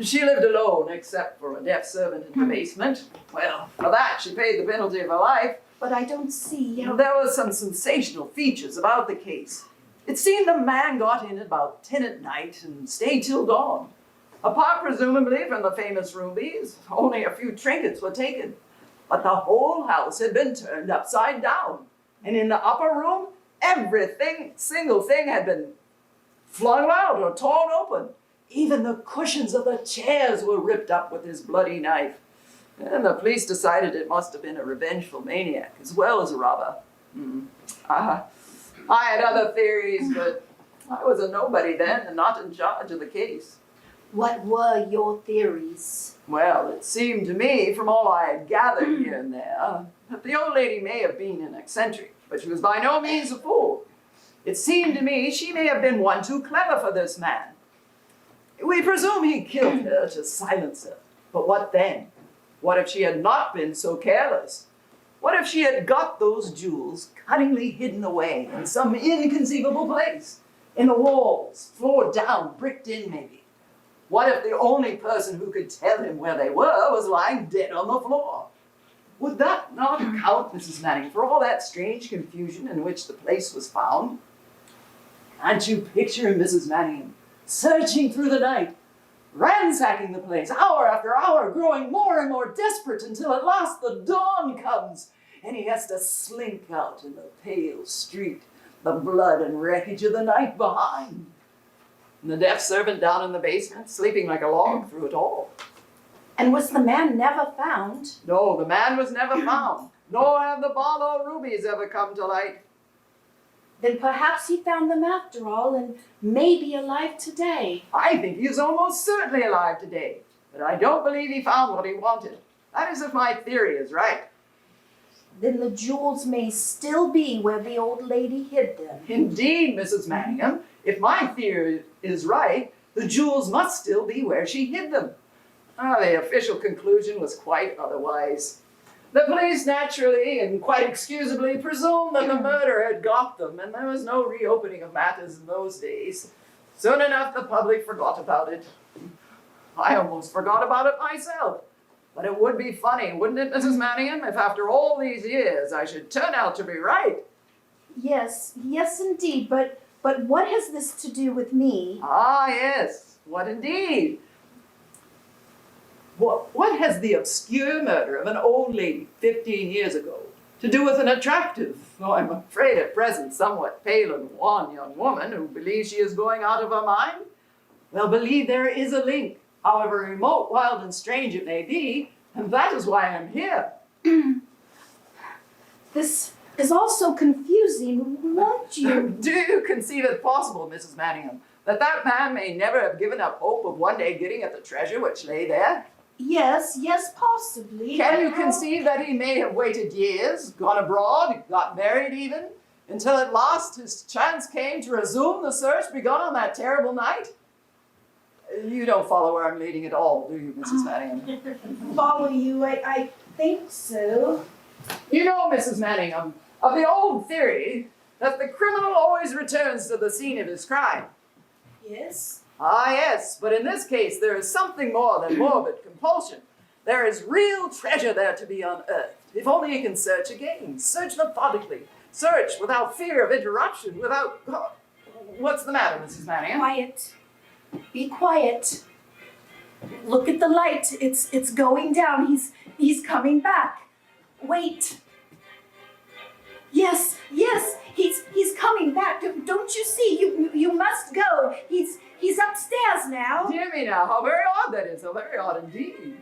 She lived alone, except for a deaf servant in the basement. Well, for that she paid the penalty of her life. But I don't see how... There were some sensational features about the case. It seemed the man got in at about 10 at night and stayed till dawn. Apart presumably from the famous rubies, only a few trinkets were taken. But the whole house had been turned upside down. And in the upper room, single thing had been flung out or torn open. Even the cushions of the chairs were ripped up with his bloody knife. And the police decided it must have been a revengeful maniac as well as a robber. I had other theories, but I was a nobody then and not in charge of the case. What were your theories? Well, it seemed to me, from all I had gathered here and there, that the old lady may have been an eccentric, but she was by no means a fool. It seemed to me she may have been one too clever for this man. We presume he killed her to silence her. But what then? What if she had not been so careless? What if she had got those jewels cunningly hidden away in some inconceivable place? In the walls, floored down, bricked in maybe? What if the only person who could tell him where they were was lying dead on the floor? Would that not account, Mrs. Manning, for all that strange confusion in which the place was found? Can't you picture Mrs. Manning searching through the night, ransacking the place hour after hour, growing more and more desperate until at last the dawn comes and he has to slink out in the pale street, the blood and wreckage of the night behind? And the deaf servant down in the basement, sleeping like a log through it all. And was the man never found? No, the man was never found, nor have the Barlow rubies ever come to light. Then perhaps he found them after all and may be alive today. I think he is almost certainly alive today, but I don't believe he found what he wanted. That is if my theory is right. Then the jewels may still be where the old lady hid them. Indeed, Mrs. Manningham, if my theory is right, the jewels must still be where she hid them. The official conclusion was quite otherwise. The police naturally and quite excusably presumed that the murderer had got them, and there was no reopening of matters in those days. Soon enough, the public forgot about it. I almost forgot about it myself. But it would be funny, wouldn't it, Mrs. Manningham, if after all these years I should turn out to be right? Yes, indeed, but what has this to do with me? Ah, yes, what indeed? What has the obscure murder of an old lady 15 years ago to do with an attractive, though I'm afraid at present somewhat pale and wan young woman who believes she is going out of her mind? Well, believe there is a link, however remote, wild, and strange it may be, and that is why I'm here. This is all so confusing, won't you? Do you conceive it possible, Mrs. Manningham, that that man may never have given up hope of one day getting at the treasure which lay there? Yes, possibly. Can you conceive that he may have waited years, gone abroad, got married even, until at last his chance came to resume the search begun on that terrible night? You don't follow where I'm leading at all, do you, Mrs. Manningham? Follow you, I think so. You know, Mrs. Manningham, of the old theory that the criminal always returns to the scene of his crime. Yes? Ah, yes, but in this case there is something more than morbid compulsion. There is real treasure there to be unearthed, if only you can search again, search methodically, search without fear of interruption, without... What's the matter, Mrs. Manningham? Quiet. Be quiet. Look at the light. It's going down. He's coming back. Wait. Yes, he's coming back. Don't you see? You must go. He's upstairs now. Dear me now, how very odd that is, how very odd indeed.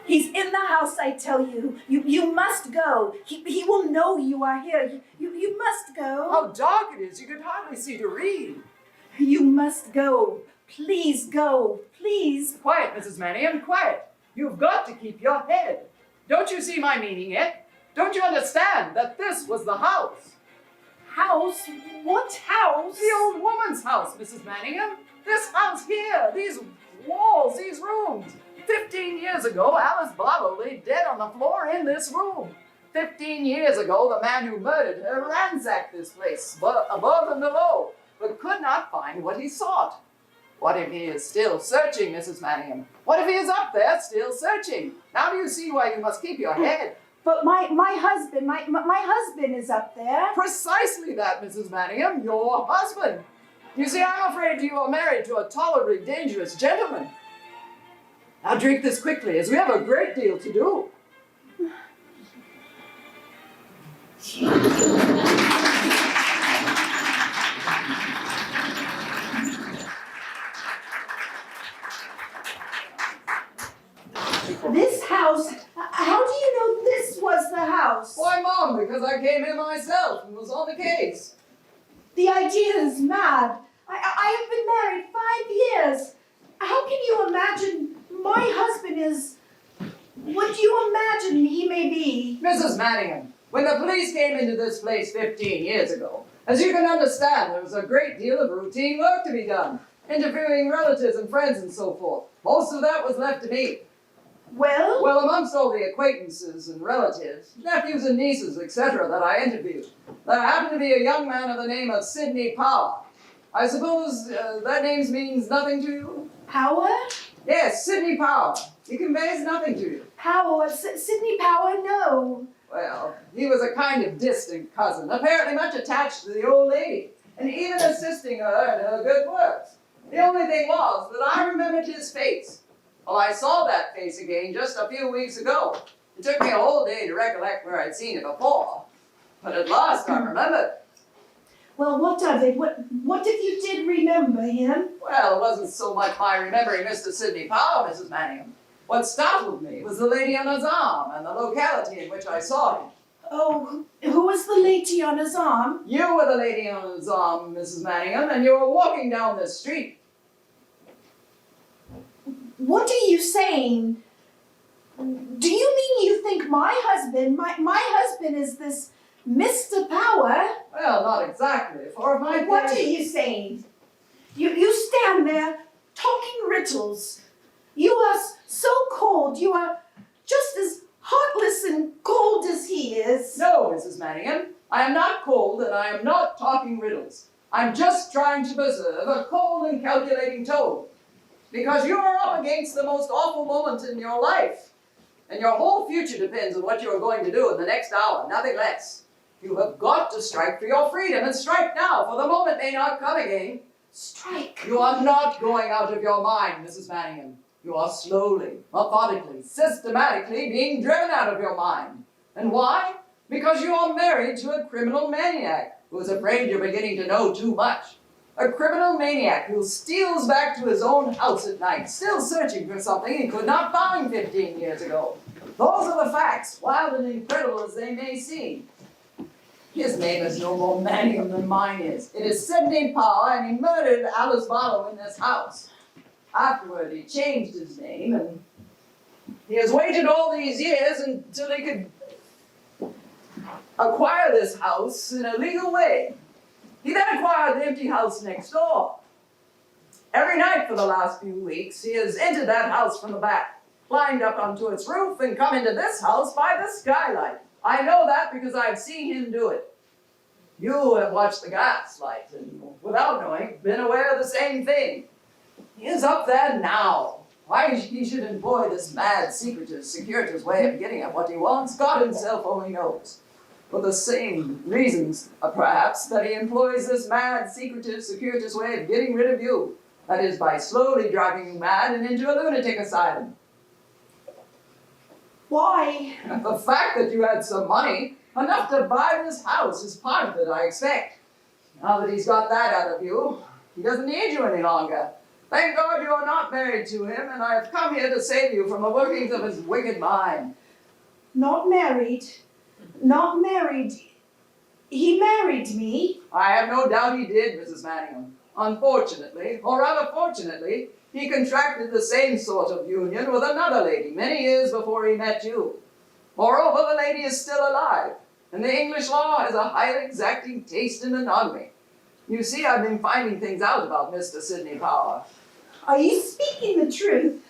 He's in the house, I tell you. You must go. He will know you are here. You must go. How dark it is, you could hardly see to read. You must go. Please go. Please. Quiet, Mrs. Manningham, quiet. You've got to keep your head. Don't you see my meaning yet? Don't you understand that this was the house? House? What house? The old woman's house, Mrs. Manningham. This house here, these walls, these rooms. 15 years ago, Alice Barlow lay dead on the floor in this room. 15 years ago, the man who murdered her ransacked this place, above and below, but could not find what he sought. What if he is still searching, Mrs. Manningham? What if he is up there still searching? Now do you see why you must keep your head? But my husband is up there. Precisely that, Mrs. Manningham, your husband. You see, I'm afraid you are married to a tolerably dangerous gentleman. Now drink this quickly, as we have a great deal to do. This house, how do you know this was the house? Why, Mom, because I came here myself and was on the case. The idea is mad. I have been married 5 years. Mrs. Manningham, when the police came into this place 15 years ago, as you can understand, there was a great deal of routine work to be done, interviewing relatives and friends and so forth. Most of that was left to me. Well, Well, amongst all the acquaintances and relatives, nephews and nieces, etc., that I interviewed, there happened to be a young man of the name of Sidney Power. I suppose that name means nothing to you? Power? Yes, Sidney Power. He conveys nothing to you. Power? Sidney Power? No. Well, he was a kind of distant cousin, apparently much attached to the old lady, and even assisting her in her good works. The only thing was that I remembered his face. Well, I saw that face again just a few weeks ago. It took me a whole day to recollect where I'd seen it before, but at last I remembered. Well, what of it? What if you did remember him? Well, it wasn't so much my remembering Mr. Sidney Powell, Mrs. Manningham. What startled me was the lady on his arm and the locality in which I saw him. Oh, who was the lady on his arm? You were the lady on his arm, Mrs. Manningham, and you were walking down this street. What are you saying? Do you mean you think my husband is this Mr. Power? Well, not exactly, for my What are you saying? You stand there talking riddles. You are so cold. You are just as heartless and cold as he is. No, Mrs. Manningham, I am not cold and I am not talking riddles. I'm just trying to preserve a cold and calculating tone. Because you are up against the most awful moment in your life. And your whole future depends on what you are going to do in the next hour, nothing less. You have got to strike for your freedom, and strike now, for the moment may not come again. Strike. You are not going out of your mind, Mrs. Manningham. You are slowly, methodically, systematically being driven out of your mind. And why? Because you are married to a criminal maniac who is afraid you're beginning to know too much. A criminal maniac who steals back to his own house at night, still searching for something he could not find 15 years ago. Those are the facts, wild and incredible as they may seem. His name is no more Manningham than mine is. It is Sidney Power, and he murdered Alice Barlow in this house. Afterward, he changed his name, and he has waited all these years until he could acquire this house in a legal way. He then acquired the empty house next door. Every night for the last few weeks, he has entered that house from the back, climbed up onto its roof, and come into this house by the skylight. I know that because I've seen him do it. You have watched the Gaslight, and without knowing, been aware of the same thing. He is up there now. Why he should employ this mad, secretive, circuitous way of getting at what he wants, God himself only knows. For the same reasons, perhaps, that he employs this mad, secretive, circuitous way of getting rid of you. That is, by slowly driving you mad and into a lunatic asylum. Why? The fact that you had some money, enough to buy this house, is part of it, I expect. Now that he's got that out of you, he doesn't need you any longer. Thank God you are not married to him, and I have come here to save you from the workings of his wicked mind. Not married. Not married. He married me. I have no doubt he did, Mrs. Manningham. Unfortunately, or rather fortunately, he contracted the same sort of union with another lady many years before he met you. Moreover, the lady is still alive, and the English law has a highly exacting taste in monogamy. You see, I've been finding things out about Mr. Sidney Power. Are you speaking the truth?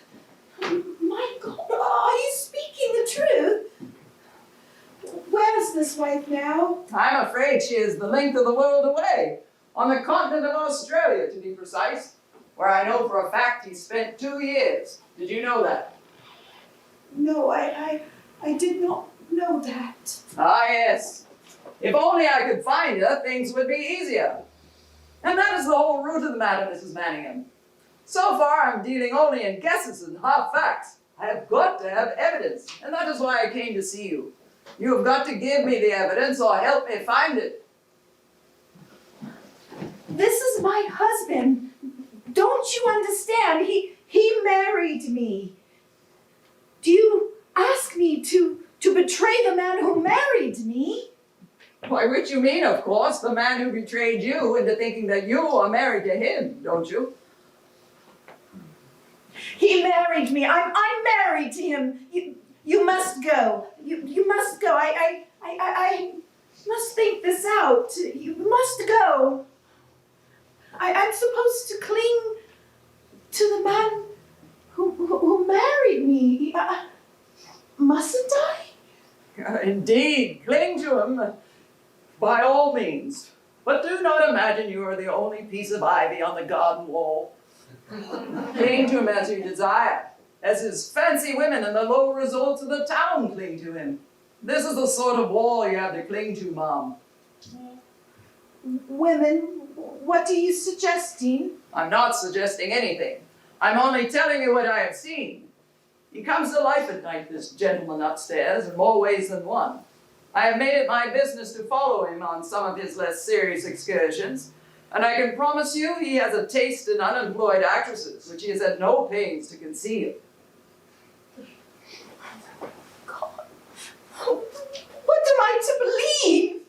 My God, are you speaking the truth? Where's this wife now? I'm afraid she is the length of the world away, on the continent of Australia, to be precise, where I know for a fact he spent 2 years. Did you know that? No, I did not know that. Ah, yes. If only I could find her, things would be easier. And that is the whole root of the matter, Mrs. Manningham. So far, I'm dealing only in guesses and half facts. I have got to have evidence, and that is why I came to see you. You have got to give me the evidence or help me find it. This is my husband. Don't you understand? He married me. Do you ask me to betray the man who married me? By which you mean, of course, the man who betrayed you into thinking that you are married to him, don't you? He married me. I'm married to him. You must go. You must go. I must think this out. You must go. I'm supposed to cling to the man who married me. Mustn't I? Indeed, cling to him by all means. But do not imagine you are the only piece of ivy on the garden wall. Cling to him as you desire, as his fancy women in the low resorts of the town cling to him. This is the sort of wall you have to cling to, Mom. Women, what are you suggesting? I'm not suggesting anything. I'm only telling you what I have seen. He comes to life at night, this gentleman upstairs, in more ways than one. I have made it my business to follow him on some of his less serious excursions, and I can promise you he has a taste in unemployed actresses, which he has had no pains to conceal. What am I to believe?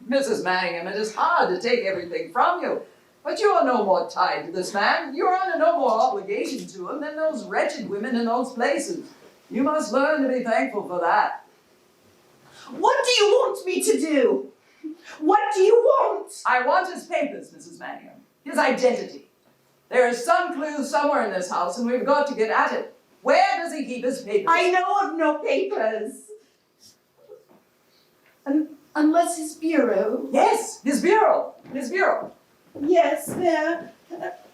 Mrs. Manningham, it is hard to take everything from you, but you are no more tied to this man. You are under no more obligation to him than those wretched women in those places. You must learn to be thankful for that. What do you want me to do? What do you want? I want his papers, Mrs. Manningham. His identity. There is some clue somewhere in this house, and we've got to get at it. Where does he keep his papers? I know of no papers. Unless his bureau. Yes, his bureau. His bureau. Yes, there.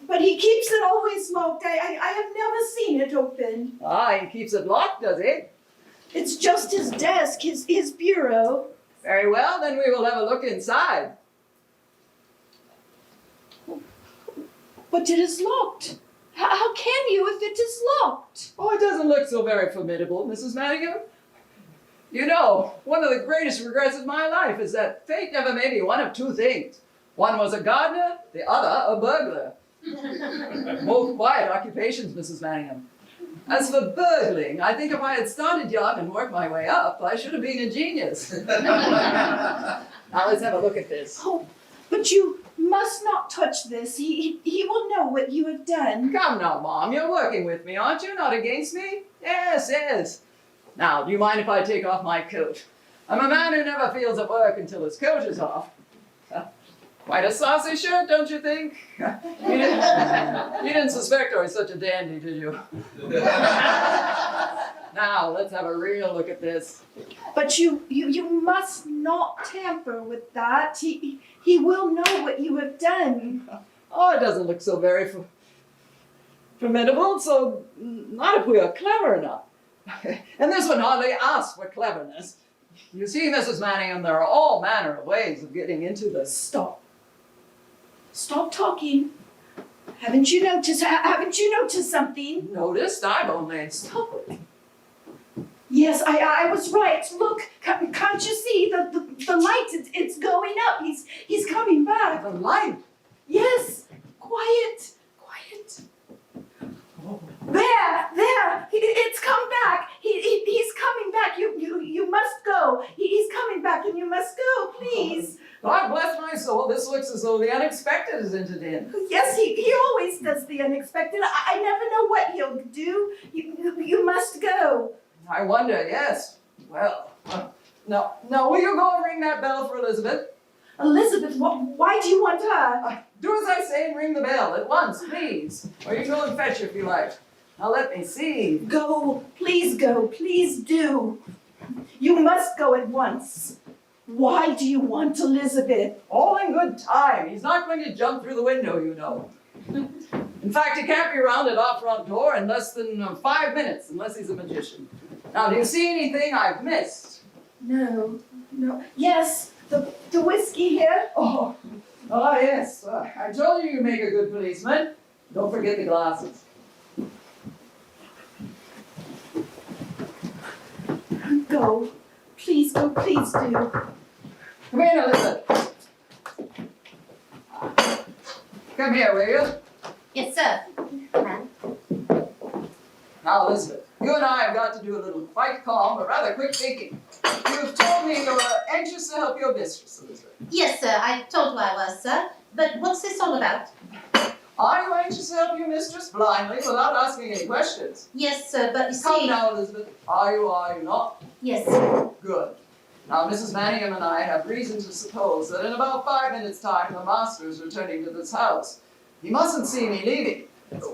But he keeps it always locked. I have never seen it open. Ah, he keeps it locked, does he? It's just his desk, his bureau. Very well, then we will have a look inside. But it is locked. How can you if it is locked? Oh, it doesn't look so very formidable, Mrs. Manningham. You know, one of the greatest regrets of my life is that fate never made me one of two things. One was a gardener, the other a burglar. Both quiet occupations, Mrs. Manningham. As for burgling, I think if I had started young and worked my way up, I should have been a genius. Now let's have a look at this. Oh, but you must not touch this. He will know what you have done. Come now, Mom, you're working with me, aren't you? Not against me? Yes, yes. Now, do you mind if I take off my coat? I'm a man who never feels at work until his coat is off. Quite a saucy shirt, don't you think? You didn't suspect I was such a dandy, did you? Now, let's have a real look at this. But you must not tamper with that. He will know what you have done. Oh, it doesn't look so very formidable, so not if we are clever enough. And this one hardly asks for cleverness. You see, Mrs. Manningham, there are all manner of ways of getting into this. Stop talking. Haven't you noticed something? Noticed? I've only... Stop. Yes, I was right. Look, can't you see the light? It's going up. He's coming back. The light. Yes. Quiet. There. It's come back. He's coming back. You must go. He's coming back, and you must go, please. God bless my soul. This looks as though the unexpected is entered in. Yes, he always does the unexpected. I never know what he'll do. You must go. I wonder. Yes. Well. Now, will you go and ring that bell for Elizabeth? Elizabeth, why do you want her? Do as I say and ring the bell at once, please. Or you can go and fetch her if you like. Now let me see. Go, please do. You must go at once. Why do you want Elizabeth? All in good time. He's not going to jump through the window, you know. In fact, he can't be round at our front door in less than 5 minutes, unless he's a magician. Now, do you see anything I've missed? No. Yes, the whiskey here. Oh, yes. I told you make a good policeman. Don't forget the glasses. Go. Please do. Come here, Elizabeth. Come here, will you? Yes, sir. Ma'am. Now, Elizabeth, you and I have got to do a little quite calm but rather quick thinking. You've told me you're anxious to help your mistress, Elizabeth. Yes, sir. I told you I was, sir. But what's this all about? Are you anxious to help your mistress blindly without asking any questions? Yes, sir, but you Come see. now, Elizabeth. Are you not? Yes, sir. Good. Now, Mrs. Manningham and I have reason to suppose that in about 5 minutes' time, the master is returning to this house. He mustn't see me leaving.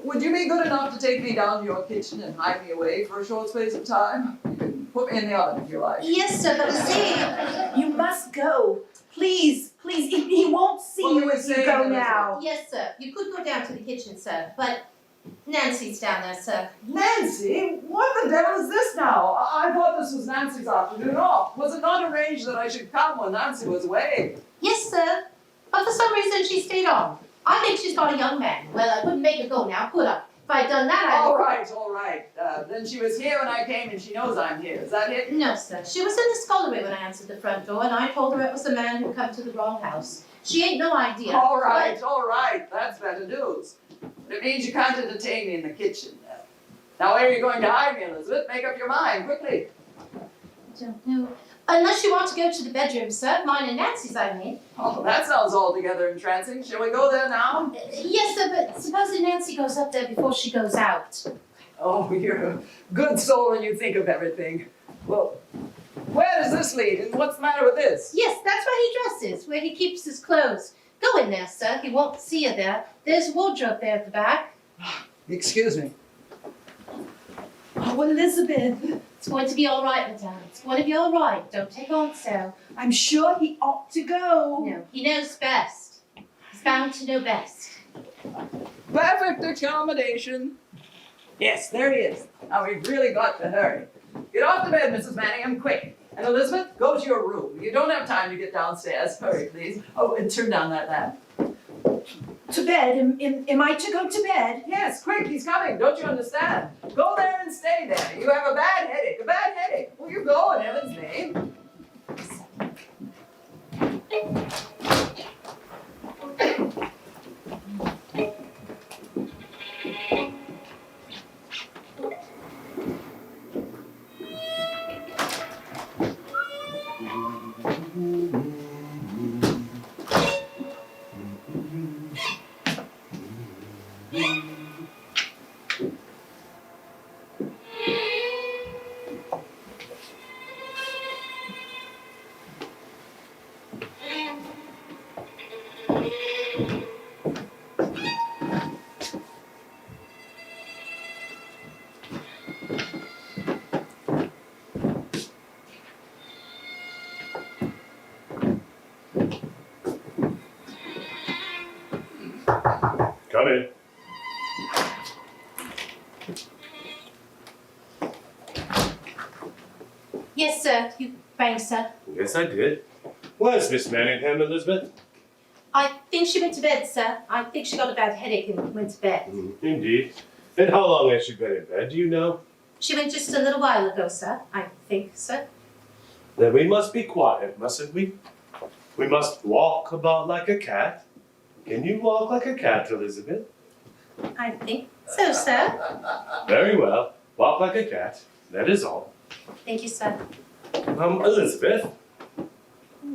Would you be good enough to take me down to your kitchen and hide me away for a short space of time? You can put me in the oven if you like. Yes, sir, but you see. You must go. Please, please. He won't see What you were you if you saying, go Elizabeth? now. Yes, sir. You could go down to the kitchen, sir, but Nancy's down there, sir. Nancy? What the devil is this now? I thought this was Nancy's afternoon off. Was it not arranged that I should come when Nancy was away? Yes, sir. But for some reason she stayed on. I think she's got a young man. Well, I wouldn't make her go now, could I? If I'd done that, I All right. Then she was here when I came and she knows I'm here. Is that it? No, sir. She was in the scullery when I answered the front door, and I told her it was the man who'd come to the wrong house. She ain't no idea. All right. That's better news. But it means you can't entertain me in the kitchen. Now, where are you going to hide me, Elizabeth? Make up your mind, quickly. I don't know. Unless you want to go to the bedroom, sir. Mine and Nancy's, I mean. Oh, that sounds altogether entrancing. Shall we go there now? Yes, sir, but supposing Nancy goes up there before she goes out. Oh, you're a good soul and you think of everything. Well, where does this lead and what's the matter with this? Yes, that's where he dresses, where he keeps his clothes. Go in there, sir. He won't see you there. There's a wardrobe there at the back. Excuse me. Oh, Elizabeth. It's going to be all right, madame. It's going to be all right. Don't take on so. I'm sure he ought to go. No, he knows best. He's bound to know best. Perfect accommodation. Yes, there he is. Now we've really got to hurry. Get off the bed, Mrs. Manningham, quick. And Elizabeth, go to your room. You don't have time to get downstairs. Hurry, please. Oh, and turn down that lamp. To bed? Am I to go to bed? Yes, quick, he's coming. Don't you understand? Go there and stay there. You have a bad headache. Well, you go in heaven's name. Come in. Yes, sir. You rang, sir. Yes, I did. Where's Miss Manningham, Elizabeth? I think she went to bed, sir. I think she got a bad headache and went to bed. Indeed. And how long has she been in bed, do you know? She went just a little while ago, sir. I think, sir. Then we must be quiet, mustn't we? We must walk about like a cat. Can you walk like a cat, Elizabeth? I think so, sir. Very well. Walk like a cat. That is all. Thank you, sir. Elizabeth?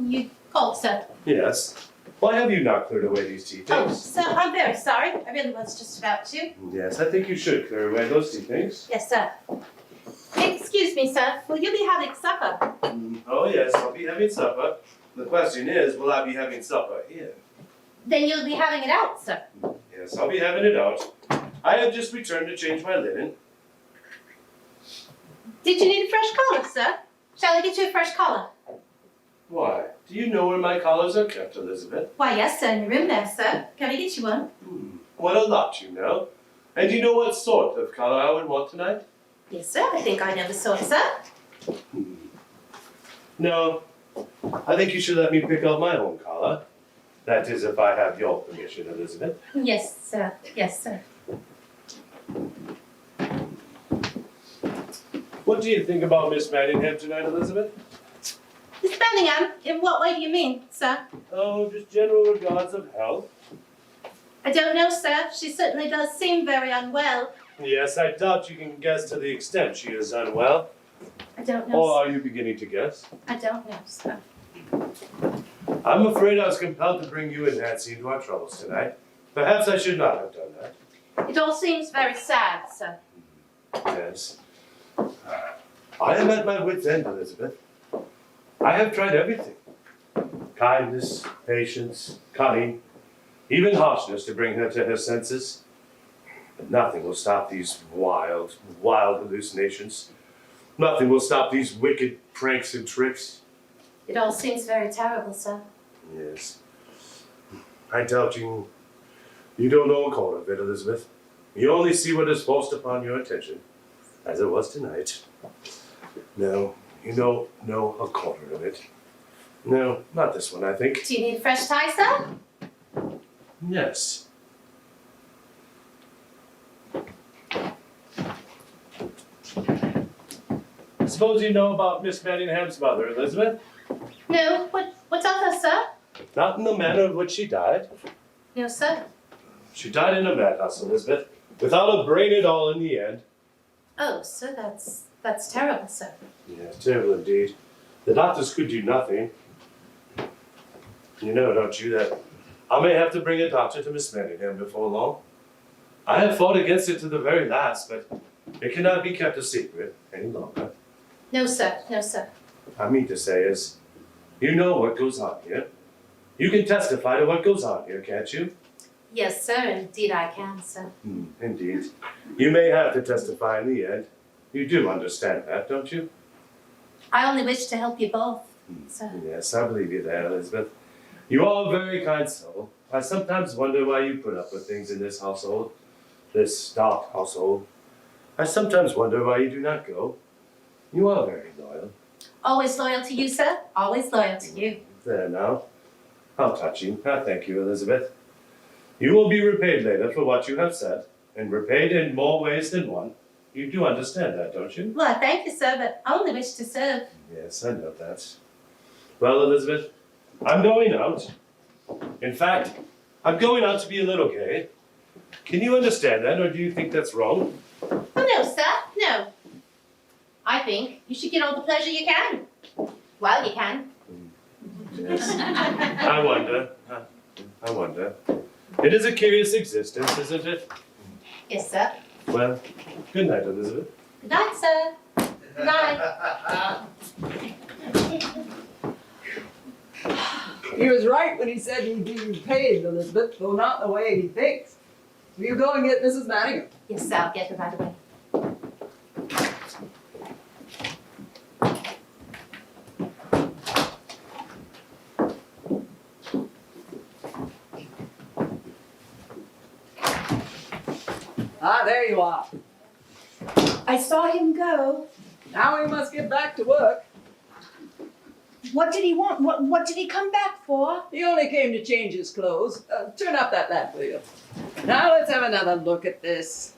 You called, sir. Yes. Why have you not cleared away these tea Oh, things? sir, I'm very sorry. I really was just about to. Yes, I think you should clear away those tea things. Yes, sir. Excuse me, sir. Will you be having supper? Oh, yes, I'll be having supper. The question is, will I be having supper here? Then you'll be having it out, sir. Yes, I'll be having it out. I have just returned to change my linen. Did you need a fresh collar, sir? Shall I get you a fresh collar? Why? Do you know where my collars are kept, Elizabeth? Why, yes, sir, in your room there, sir. Can I get you one? What a lot you know. And do you know what sort of collar I would want tonight? Yes, sir. I think I know the sort, sir. No. I think you should let me pick out my own collar. That is, if I have your permission, Elizabeth. Yes, sir. Yes, sir. What do you think about Miss Manningham tonight, Elizabeth? Miss Bellingham, in what way do you mean, sir? Oh, just general regards of health. I don't know, sir. She certainly does seem very unwell. Yes, I doubt you can guess to the extent she is unwell. I don't know, Or sir. are you beginning to guess? I don't know, sir. I'm afraid I was compelled to bring you and Nancy into our troubles tonight. Perhaps I should not have done that. It all seems very sad, sir. Yes. I am at my wit's end, Elizabeth. I have tried everything. Kindness, patience, cunning, even harshness to bring her to her senses. But nothing will stop these wild hallucinations. Nothing will stop these wicked pranks and tricks. It all seems very terrible, sir. Yes. I doubt you don't know a quarter of it, Elizabeth. You only see what is forced upon your attention, as it was tonight. No, you don't know a quarter of it. No, not this one, I think. Do you need a fresh tie, sir? Yes. I suppose you know about Miss Manningham's mother, Elizabeth? No, what's of her, sir? Not in the manner in which she died. No, sir. She died in a madhouse, Elizabeth, without a brain at all in the end. Oh, sir, that's terrible, sir. Yeah, terrible indeed. The doctors could do nothing. You know, don't you, that I may have to bring a doctor to Miss Manningham before long. I have fought against it to the very last, but it cannot be kept a secret any longer. No, sir. No, sir. I mean to say is, you know what goes on here. You can testify to what goes on here, can't you? Yes, sir. Indeed, I can, sir. Indeed. You may have to testify in the end. You do understand that, don't you? I only wish to help you both, sir. Yes, I believe you there, Elizabeth. You are a very kind soul. I sometimes wonder why you put up with things in this household, this dark household. I sometimes wonder why you do not go. You are very loyal. Always loyal to you, sir. Always loyal to you. There now. How touching. I thank you, Elizabeth. You will be repaid later for what you have said, and repaid in more ways than one. You do understand that, don't you? Well, I thank you, sir, but I only wish to serve. Yes, I know that. Well, Elizabeth, I'm going out. In fact, I'm going out to be a little gay. Can you understand that, or do you think that's wrong? Oh, no, sir. No. I think you should get all the pleasure you can. Well, you can. Yes. I wonder. It is a curious existence, isn't it? Yes, sir. Well, good night, Elizabeth. Good night, sir. Good night. He was right when he said he'd be repaid, Elizabeth, though not the way he thinks. Will you go and get Mrs. Manningham? Yes, sir. I'll get her right away. Ah, there you are. I saw him go. Now we must get back to work. What did he want? What did he come back for? He only came to change his clothes. Turn up that lamp, will you? Now let's have another look at this.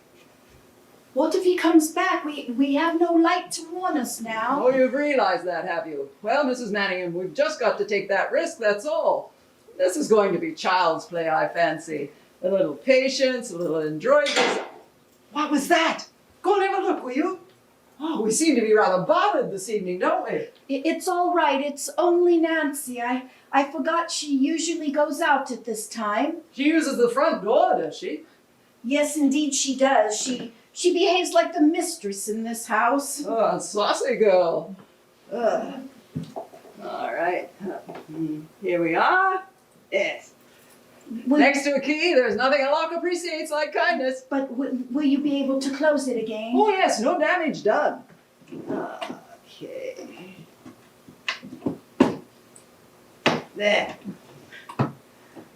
What if he comes back? We have no light to warn us now. Oh, you've realized that, have you? Well, Mrs. Manningham, we've just got to take that risk, that's all. This is going to be child's play, I fancy. A little patience, a little adroitness. What was that? Go and have a look, will you? Oh, we seem to be rather bothered this evening, don't we? It's all right. It's only Nancy. I forgot she usually goes out at this time. She uses the front door, does she? Yes, indeed she does. She behaves like the mistress in this house. Oh, saucy girl. All right. Here we are. Yes. Next to a key, there's nothing a lock appreciates like kindness. But will you be able to close it again? Oh, yes, no damage done. Okay. There.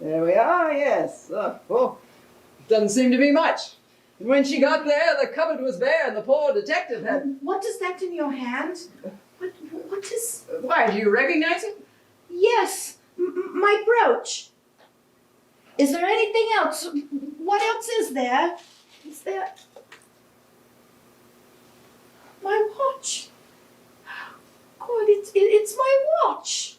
There we are, yes. Doesn't seem to be much. And when she got there, the cupboard was bare and the poor detective had... What is that in your hand? What is... Why, do you recognize it? Yes, my brooch. Is there anything else? What else is there? Is there... My watch. God, it's my watch.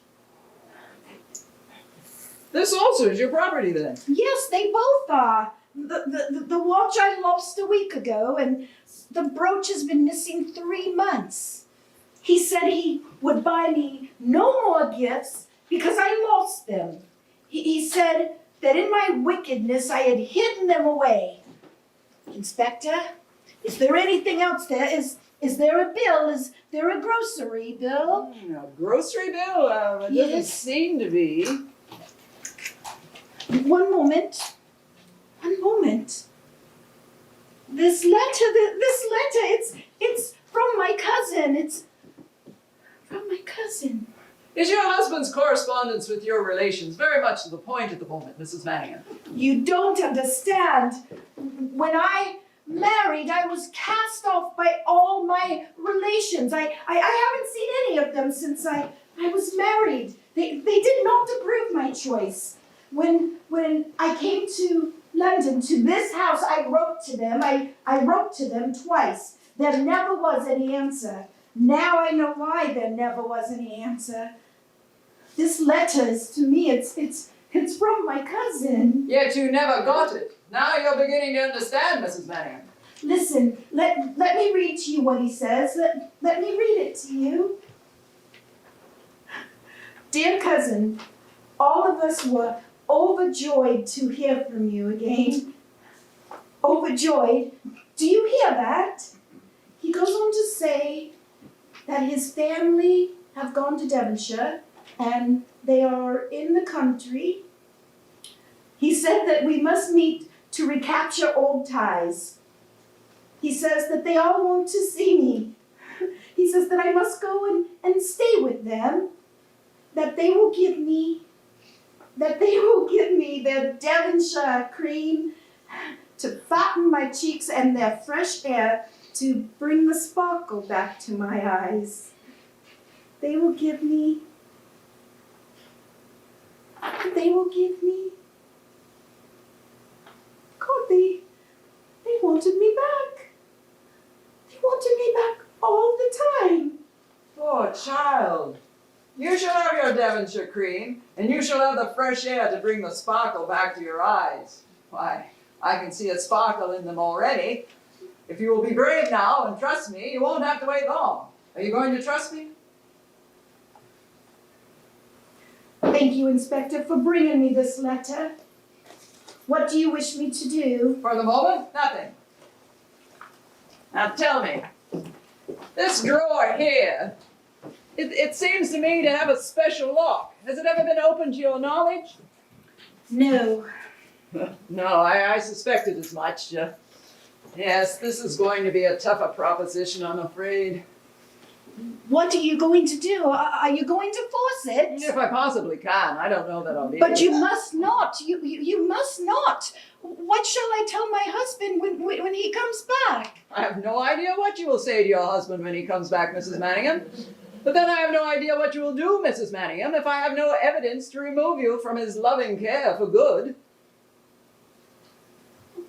This also is your property then? Yes, they both are. The watch I lost a week ago, and the brooch has been missing 3 months. He said he would buy me no more gifts because I lost them. He said that in my wickedness I had hidden them away. Inspector, is there anything else there? Is there a bill? Is there a grocery bill? A grocery bill? It doesn't Yes. seem to be. One moment. One moment. This letter, it's from my cousin. It's from my cousin. Is your husband's correspondence with your relations very much to the point at the moment, Mrs. Manningham? You don't understand. When I married, I was cast off by all my relations. I haven't seen any of them since I was married. They did not approve my choice. When I came to London, to this house, I wrote to them. I wrote to them twice. There never was any answer. Now I know why there never was any answer. This letter is, to me, it's from my cousin. Yet you never got it. Now you're beginning to understand, Mrs. Manningham. Listen, let me read to you what he says. Let me read it to you. Dear cousin, all of us were overjoyed to hear from you again. Overjoyed. Do you hear that? He goes on to say that his family have gone to Devonshire and they are in the country. He said that we must meet to recapture old ties. He says that they all want to see me. He says that I must go and stay with them, that they will give me their Devonshire cream to fatten my cheeks and their fresh air to bring the sparkle back to my eyes. They will give me. God, they wanted me back. They wanted me back all the time. Poor child. You shall have your Devonshire cream, and you shall have the fresh air to bring the sparkle back to your eyes. Why, I can see a sparkle in them already. If you will be brave now and trust me, you won't have to wait long. Are you going to trust me? Thank you, Inspector, for bringing me this letter. What do you wish me to do? For the moment, nothing. Now tell me, this drawer here, it seems to me to have a special lock. Has it ever been opened to your knowledge? No. No, I suspected as much. Yes, this is going to be a tougher proposition, I'm afraid. What are you going to do? Are you going to force it? If I possibly can. I don't know that I'll be But able you to. must not. You must not. What shall I tell my husband when he comes back? I have no idea what you will say to your husband when he comes back, Mrs. Manningham. But then I have no idea what you will do, Mrs. Manningham, if I have no evidence to remove you from his loving care for good.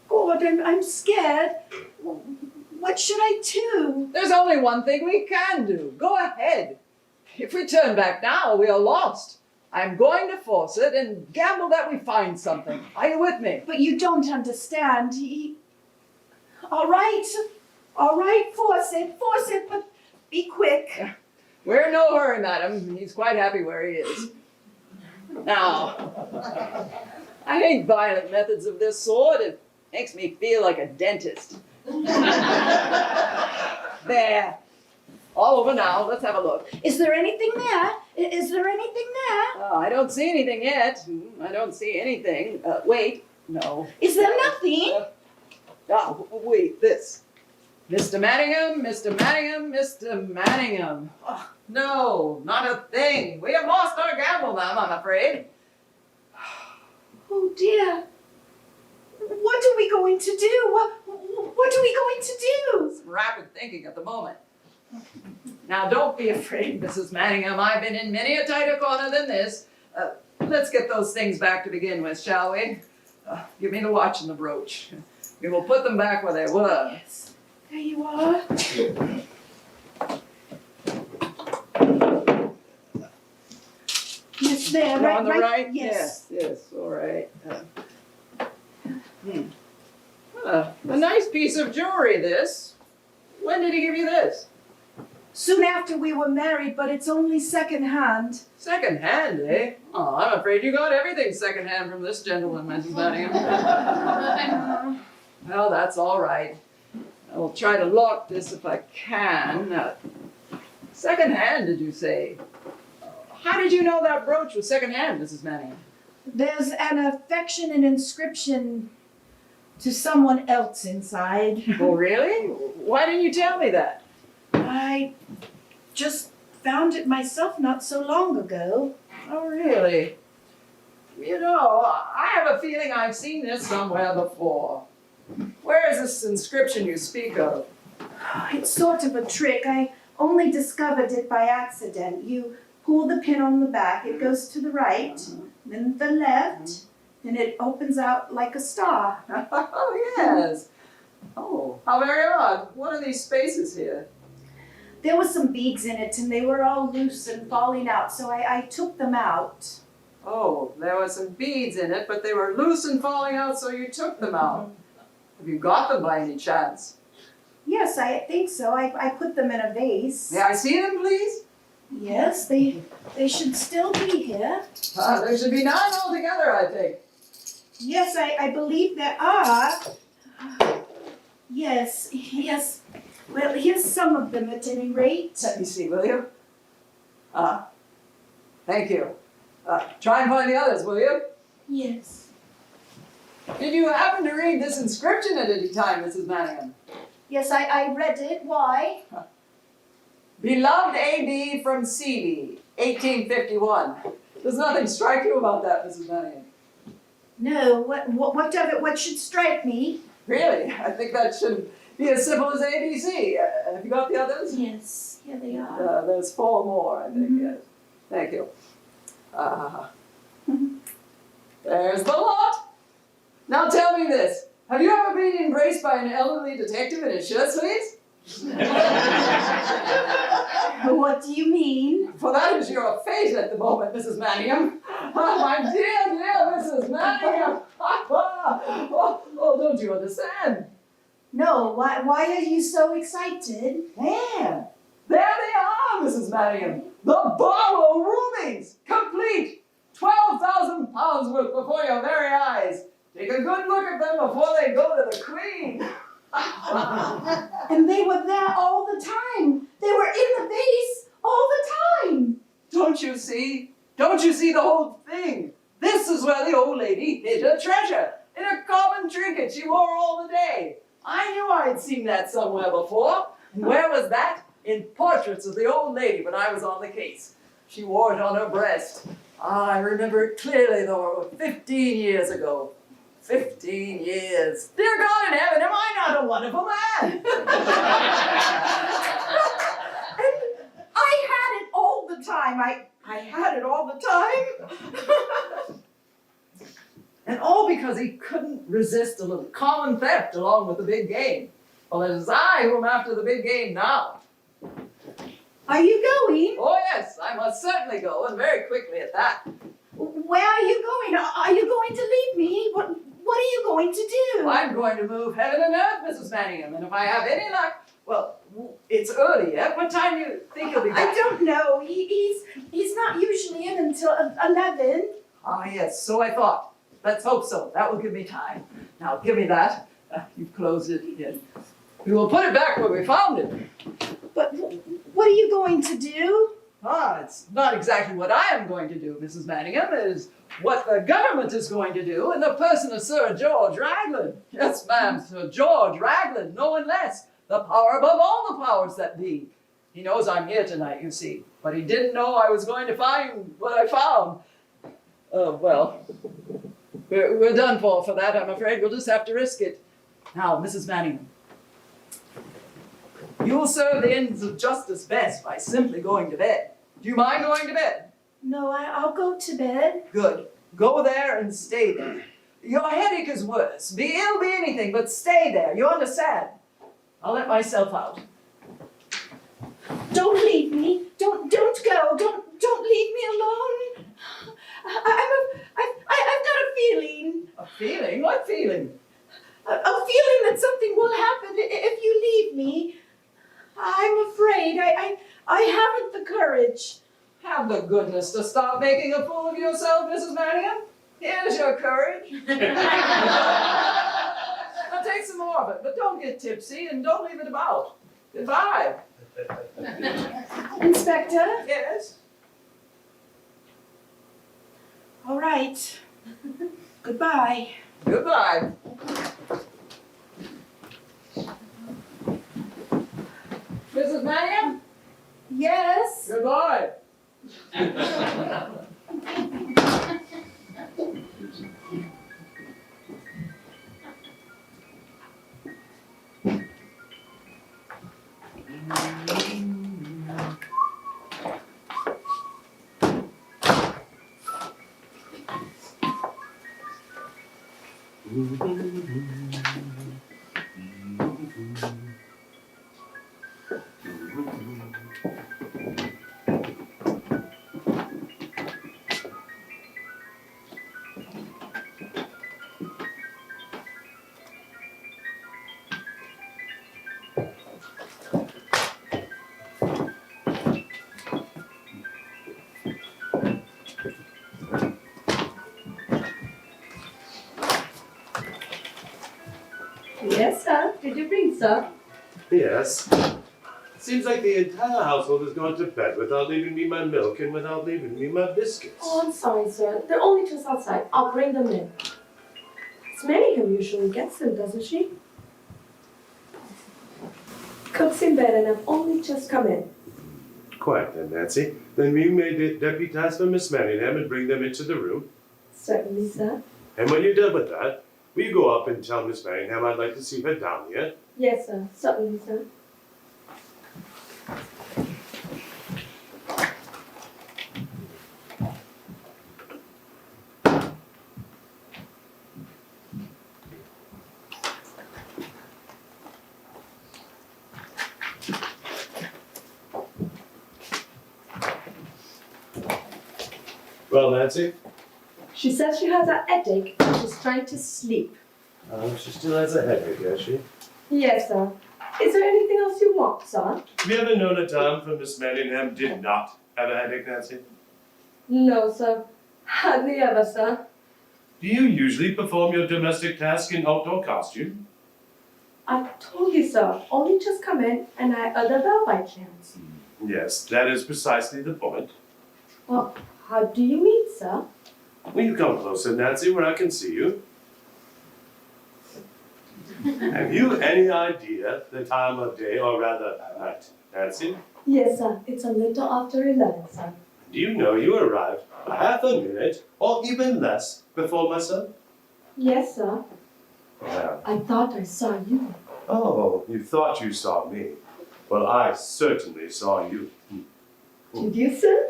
God, I'm scared. What should I do? There's only one thing we can do. Go ahead. If we turn back now, we are lost. I'm going to force it and gamble that we find something. Are you with me? But you don't understand. All right, force it, but be quick. We're in no hurry, madam. He's quite happy where he is. Now, I hate violent methods of this sort. It makes me feel like a dentist. There. All over now. Let's have a look. Is there anything there? Is there anything there? Oh, I don't see anything yet. I don't see anything. Wait. No. Is there nothing? Wait. This. Mr. Manningham, Mr. Manningham, Mr. Manningham. Oh, no, not a thing. We have lost our gamble, ma'am, I'm afraid. Oh dear. What are we going to do? What are we going to do? Some rapid thinking at the moment. Now, don't be afraid, Mrs. Manningham. I've been in many a tighter corner than this. Let's get those things back to begin with, shall we? Give me the watch and the brooch. We will put them back where they were. Yes. There you are. Yes, there, You're right, on the right? Yes. Yes, all right. A nice piece of jewelry, this. When did he give you this? soon after we were married, but it's only secondhand. Second-hand, eh? Oh, I'm afraid you got everything second-hand from this gentleman, Mrs. Manningham. Well, that's all right. I will try to lock this if I can. Second-hand, did you say? How did you know that brooch was second-hand, Mrs. Manningham? There's an affectionate inscription to someone else inside. Oh, really? Why didn't you tell me that? I just found it myself not so long ago. Oh, really? You know, I have a feeling I've seen this somewhere before. Where is this inscription you speak of? It's sort of a trick. I only discovered it by accident. You pull the pin on the back, it goes to the right, then the left, and it opens out like a star. Oh, yes. Oh, how very odd. What are these spaces here? There were some beads in it, and they were all loose and falling out, so I took them out. Oh, there were some beads in it, but they were loose and falling out, so you took them out. Have you got them by any chance? Yes, I think so. I put them in a vase. May I see them, please? Yes, they should still be here. There should be 9 altogether, I think. Yes, I believe there are. Yes. Well, here's some of them at any rate. Let me see, will you? Thank you. Try and find the others, will you? Yes. Did you happen to read this inscription at any time, Mrs. Manningham? Yes, I read it. Why? Beloved A.B. from C.B., 1851. Does nothing strike you about that, Mrs. Manningham? No, what of it? What should strike me? Really? I think that should be as simple as ABC. Have you got the others? Yes, here they are. There's 4 more, I think, yes. Thank you. There's the lot. Now tell me this. Have you ever been embraced by an elderly detective in his shirt sleeves? What do you mean? For that is your fate at the moment, Mrs. Manningham. My dear Mrs. Manningham. Oh, don't you understand? No, why are you so excited? There they are, Mrs. Manningham. The Barlow rubies, complete. 12,000 pounds worth before your very eyes. Take a good look at them before they go to the Queen. And they were there all the time. They were in the vase all the time. Don't you see? Don't you see the whole thing? This is where the old lady hid her treasure. In a common trinket she wore all the day. I knew I had seen that somewhere before. And where was that? In portraits of the old lady when I was on the case. She wore it on her breast. I remember it clearly, though, 15 years ago. 15 years. Dear God in heaven, am I not a wonderful man? And I had it all the time. I had it all the time. And all because he couldn't resist a little common theft along with the big game. Well, it is I who am after the big game now. Are you going? Oh yes, I must certainly go, and very quickly at that. Where are you going? Are you going to leave me? What are you going to do? I'm going to move heaven and earth, Mrs. Manningham, and if I have any luck, well, it's early yet. What time do you think you'll be back? I don't know. He's not usually in until 11. Ah, yes, so I thought. Let's hope so. That will give me time. Now, give me that. You've closed it again. We will put it back where we found it. But what are you going to do? It's not exactly what I am going to do, Mrs. Manningham. It is what the government is going to do in the person of Sir George Raglan. Yes, ma'am, Sir George Raglan, no one less. The power above all the powers that be. He knows I'm here tonight, you see, but he didn't know I was going to find what I found. Well, we're done for that, I'm afraid. We'll just have to risk it. Now, Mrs. Manningham, you will serve the ends of justice best by simply going to bed. Do you mind going to bed? No, I'll go to bed. Good. Go there and stay there. Your headache is worse. Be ill, be anything, but stay there. You understand? I'll let myself out. Don't leave me. Don't go. Don't leave me alone. I've got a feeling. A feeling? What feeling? A feeling that something will happen if you leave me. I'm afraid. courage. Have the goodness to stop making a fool of yourself, Mrs. Manningham. Here's your courage. Now take some more of it, but don't get tipsy and don't leave it about. Goodbye. Inspector? Yes? All right. Goodbye. Goodbye. Mrs. Manningham? Yes? Goodbye. Yes, sir. Did you bring, sir? Yes. Seems like the entire household has gone to bed without leaving me my milk and without leaving me my biscuits. Oh, I'm sorry, sir. They're only just outside. I'll bring them in. Miss Manningham usually gets them, doesn't she? Cook's in bed and I've only just come in. Quiet then, Nancy. Then we may deputize for Miss Manningham and bring them into the room. Certainly, sir. And when you're done with that, will you go up and tell Miss Manningham I'd like to see her down here? Yes, sir. Certainly, sir. Well, Nancy? She says she has a headache and she's trying to sleep. She still has a headache, has she? Yes, sir. Is there anything else you want, sir? Have you ever known a time when Miss Manningham did not have a headache, Nancy? No, sir. Hardly ever, sir. Do you usually perform your domestic task in outdoor costume? I told you, sir. Only just come in and I heard the bell by chance. Yes, that is precisely the point. Well, how do you mean, sir? Will you come closer, Nancy, where I can see you? Have you any idea the time of day, or rather night, Nancy? Yes, sir. It's a little after 11, sir. Do you know you arrived a half a minute, or even less, before my son? Yes, sir. Well, I thought I saw you. oh, you thought you saw me. Well, I certainly saw you. Did you, sir?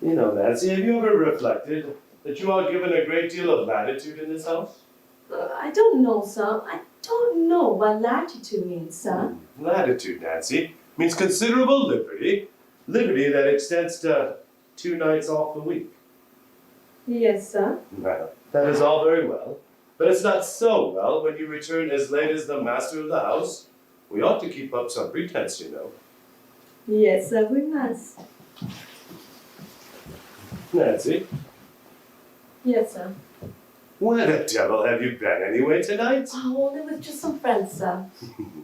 You know, Nancy, have you ever reflected that you are given a great deal of latitude in this house? I don't know, sir. I don't know what latitude means, sir. Latitude, Nancy, means considerable liberty. Liberty that extends to 2 nights off a week. Yes, sir. Well, that is all very well, but it's not so well when you return as late as the master of the house. We ought to keep up some pretense, you know. Yes, sir, we must. Nancy, Yes, sir. where the devil have you been anyway tonight? Oh, only with just some friends, sir.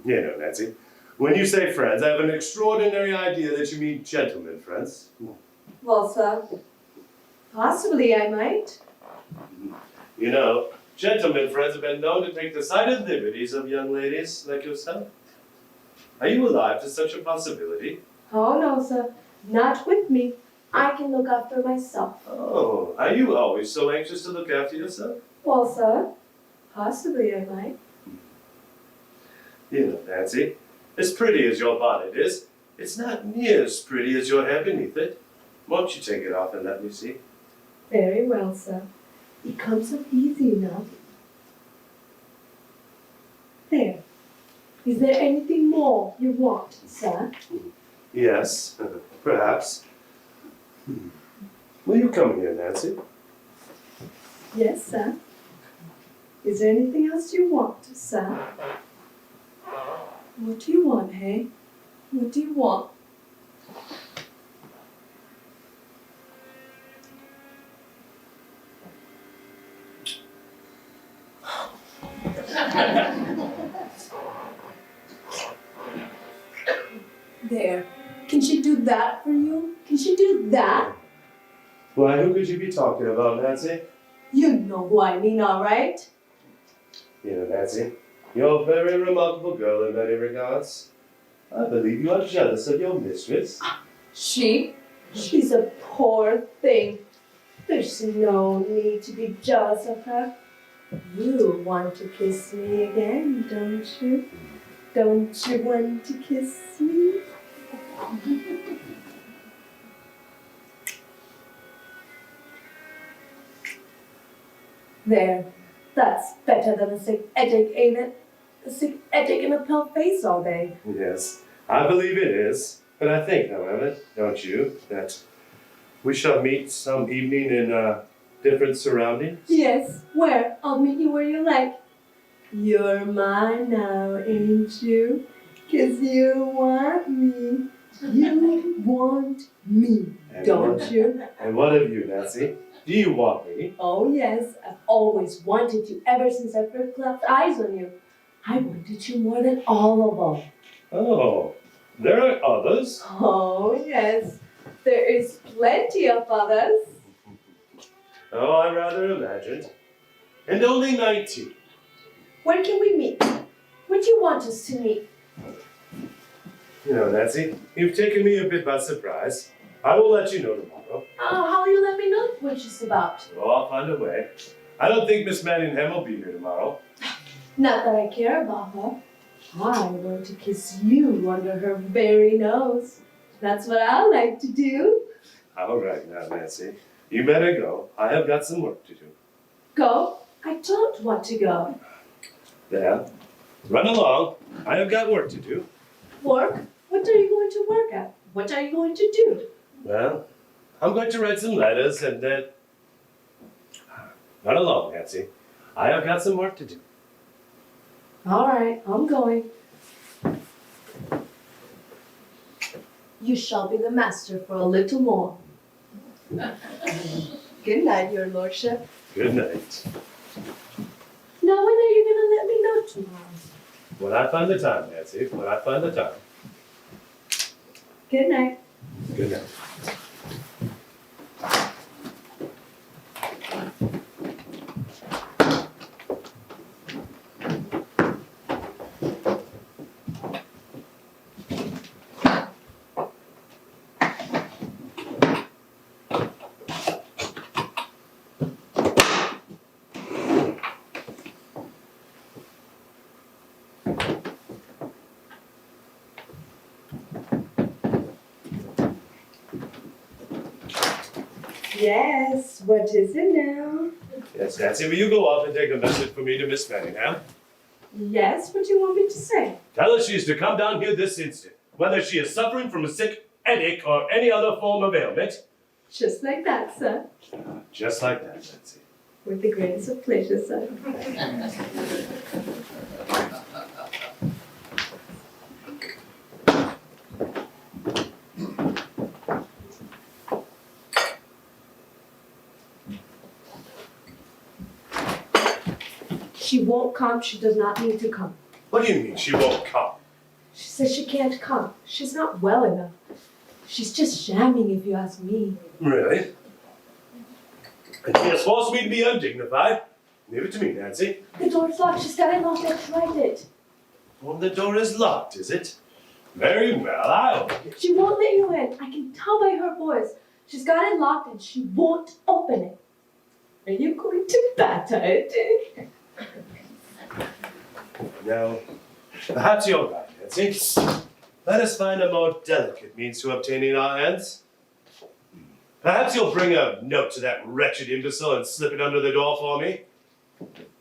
You know, Nancy, when you say friends, I have an extraordinary idea that you mean gentlemen friends. Well, sir, possibly I might. You know, gentlemen friends have been known to take decided liberties of young ladies like yourself. Are you alive to such a possibility? Oh, no, sir. Not with me. I can look after myself. Oh, are you always so anxious to look after yourself? Well, sir, possibly I might. You know, Nancy, as pretty as your bonnet is, it's not near as pretty as your hair beneath it. Won't you take it off and let me see? Very well, sir. It comes up easy enough. There. Is there anything more you want, sir? Yes, perhaps. Will you come here, Nancy? Yes, sir. Is there anything else you want, sir? What do you want, hey? What do you want? There. Can she do that for you? Can she do that? Why, who could you be talking about, Nancy? You know who I mean, all right? You know, Nancy, you're a very remarkable girl in many regards. I believe you are jealous of your mistress. She's a poor thing. There's no need to be jealous of her. You want to kiss me again, don't you? Don't you want to kiss me? There. That's better than a sick headache, ain't it? A sick headache and a pale face all day. Yes, I believe it is. But I think, however, don't you, that we shall meet some evening in different surroundings? Yes, where? I'll meet you where you like. You're mine now, ain't you? 'Cause you want me. You want me, And don't what- you? And what of you, Nancy? Do you want me? Oh yes, I've always wanted you ever since I first clapped eyes on you. I wanted you more than all of them. Oh, there are others? Oh yes, there is plenty of others. Oh, I rather imagined. And only 19. Where can we meet? Where do you want us to meet? You know, Nancy, you've taken me a bit by surprise. I will let you know tomorrow. How will you let me know what she's about? Oh, I'll find a way. I don't think Miss Manningham will be here tomorrow. Not that I care about her. I want to kiss you under her very nose. That's what I like to do. All right now, Nancy. You better go. I have got some work to do. Go? I don't want to go. There. Run along. I have got work to do. Work? What are you going to work at? What are you going to do? Well, I'm going to write some letters and then... Run along, Nancy. I have got some work to do. All right, I'm going. You shall be the master for a little more. Good night, your lordship. Good night. Now, when are you going to let me know tomorrow? When I find the time, Nancy. When I find the time. Good night. Good night. Yes, what is it now? Yes, Nancy, will you go off and take a message for me to Miss Manningham? Yes, what do you want me to say? Tell her she is to come down here this instant, whether she is suffering from a sick headache or any other form of ailment. Just like that, sir. Just like that, Nancy. With the greatest of pleasure, sir. She won't come. She does not need to come. What do you mean she won't come? She says she can't come. She's not well enough. She's just shamming, if you ask me. Really? And she has forced me to be undignified. Leave it to me, Nancy. The door's locked. She's got it locked. I tried it. Oh, the door is locked, is it? Very well, I'll open it. She won't let you in. I can tell by her voice. She's got it locked and she won't open it. Are you going to batter it? Now, perhaps you're right, Nancy. Let us find a more delicate means to obtaining our ends. Perhaps you'll bring a note to that wretched imbecile and slip it under the door for me.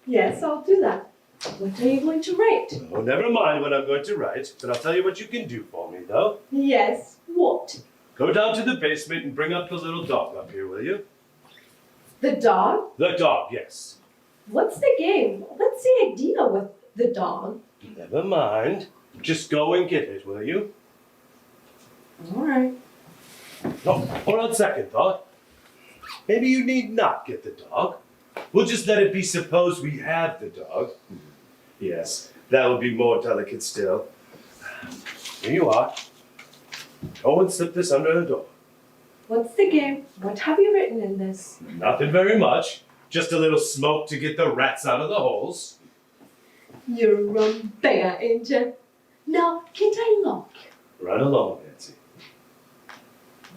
Yes, I'll do that. What are you going to write? Oh, never mind what I'm going to write, but I'll tell you what you can do for me, though. Yes, what? Go down to the basement and bring up the little dog up here, will you? The dog? The dog, yes. What's the game? What's the idea with the dog? Never mind. Just go and get it, will you? All right. No, or on second thought, maybe you need not get the dog. We'll just let it be supposed we have the dog. Yes, that would be more delicate still. Here you are. Go and slip this under the door. What's the game? What have you written in this? Nothing very much. Just a little smoke to get the rats out of the holes. You're a rum beggar, ain't you? Now, can't I lock? Run along, Nancy.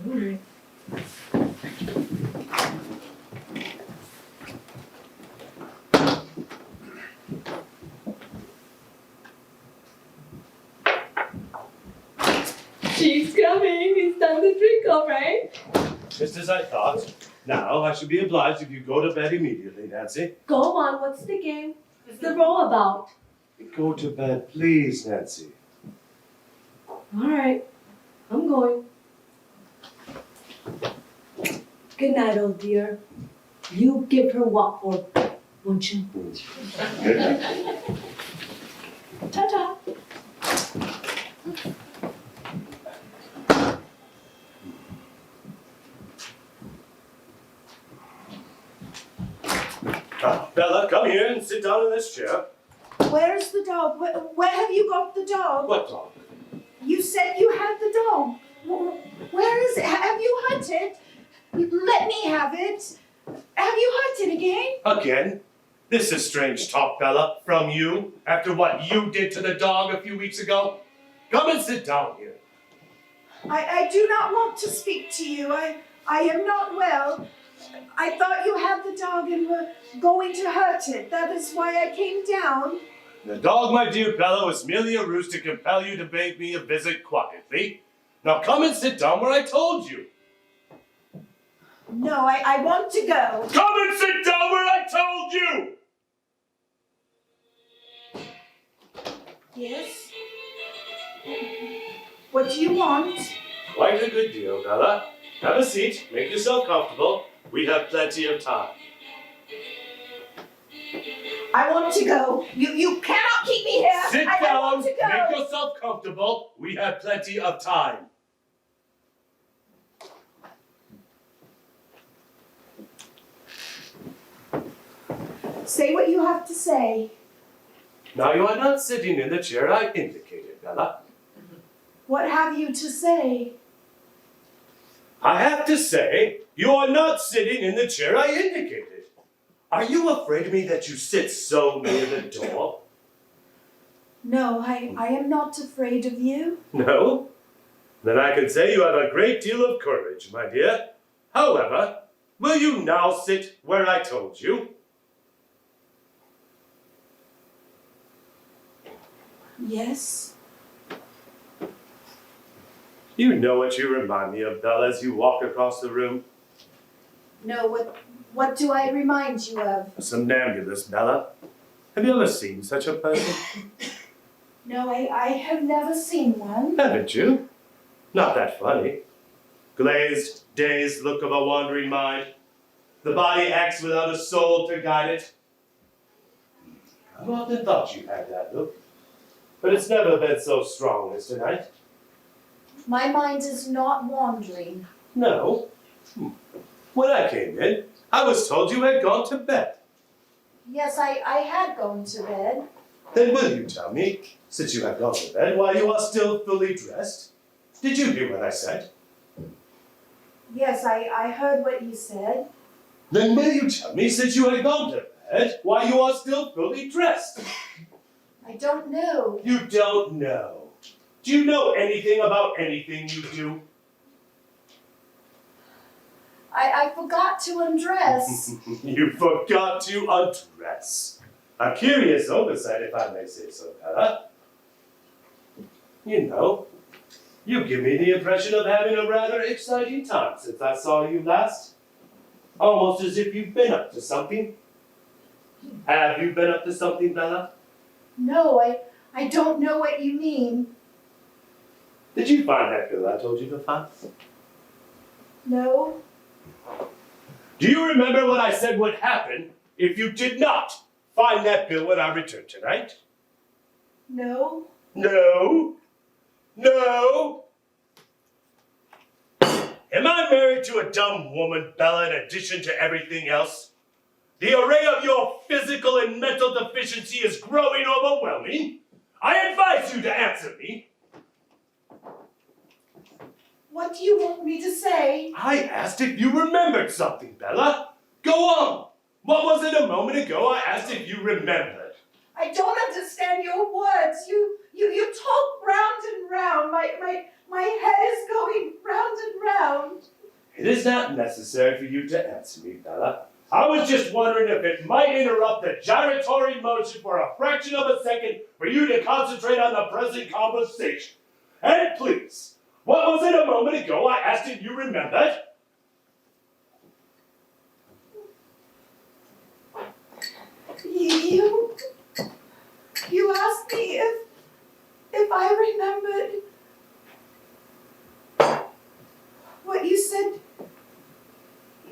All right. She's coming. He's done the trick, all right? Just as I thought. Now, I should be obliged if you go to bed immediately, Nancy. Go on. What's the game? What's the roll about? Go to bed, please, Nancy. All right. I'm going. Good night, old dear. You give her what for, won't you? Good night. Ta-ta. Bella, come here and sit down in this chair. Where's the dog? Where have you got the dog? What dog? You said you had the dog. Where is it? Have you hunted? Let me have it. Have you hunted again? Again? This is strange talk, Bella, from you, after what you did to the dog a few weeks ago. Come and sit down here. I do not want to speak to you. I am not well. I thought you had the dog and were going to hurt it. That is why I came down. The dog, my dear Bella, was merely a ruse to compel you to pay me a visit quietly. Now come and sit down where I told you. No, I want to go. Come and sit down where I told you! Yes? What do you want? Quite a good deal, Bella. Have a seat, make yourself comfortable. We have plenty of time. I want to go. You cannot keep me here. Sit I down, want to go. make yourself comfortable. We have plenty of time. Say what you have to say. Now you are not sitting in the chair I indicated, Bella. What have you to say? I have to say, you are not sitting in the chair I indicated. Are you afraid of me that you sit so near the door? No, I am not afraid of you. No? Then I can say you have a great deal of courage, my dear. However, will you now sit where I told you? Yes. You know what you remind me of, Bella, as you walk across the room? No, what do I remind you of? A somnambulist, Bella. Have you ever seen such a person? No, I have never seen one. Haven't you? Not that funny. Glazed, dazed look of a wandering mind. The body acts without a soul to guide it. I've often thought you had that look, but it's never been so strong as tonight. My mind is not wandering. No. When I came in, I was told you had gone to bed. Yes, I had gone to bed. Then will you tell me, since you have gone to bed, why you are still fully dressed? Did you hear what I said? Yes, I heard what you said. Then will you tell me, since you had gone to bed, why you are still fully dressed? I don't know. You don't know. Do you know anything about anything you do? I forgot to undress. You forgot to undress. A curious oversight, if I may say so, Bella. You know, you give me the impression of having a rather exciting time since I saw you last. Almost as if you've been up to something. Have you been up to something, Bella? No, I don't know what you mean. Did you find that bill I told you to find? No. Do you remember what I said would happen if you did not find that bill when I return tonight? No. No. No. Am I married to a dumb woman, Bella, in addition to everything else? The array of your physical and mental deficiency is growing overwhelming. I advise you to answer me. What do you want me to say? I asked if you remembered something, Bella. Go on. What was it a moment ago I asked if you remembered? I don't understand your words. You talk round and round. My head is going round and round. It is not necessary for you to answer me, Bella. I was just wondering if it might interrupt the gyratory motion for a fraction of a second for you to concentrate on the present conversation. And please, what was it a moment ago I asked if you remembered? You asked me if I remembered what you said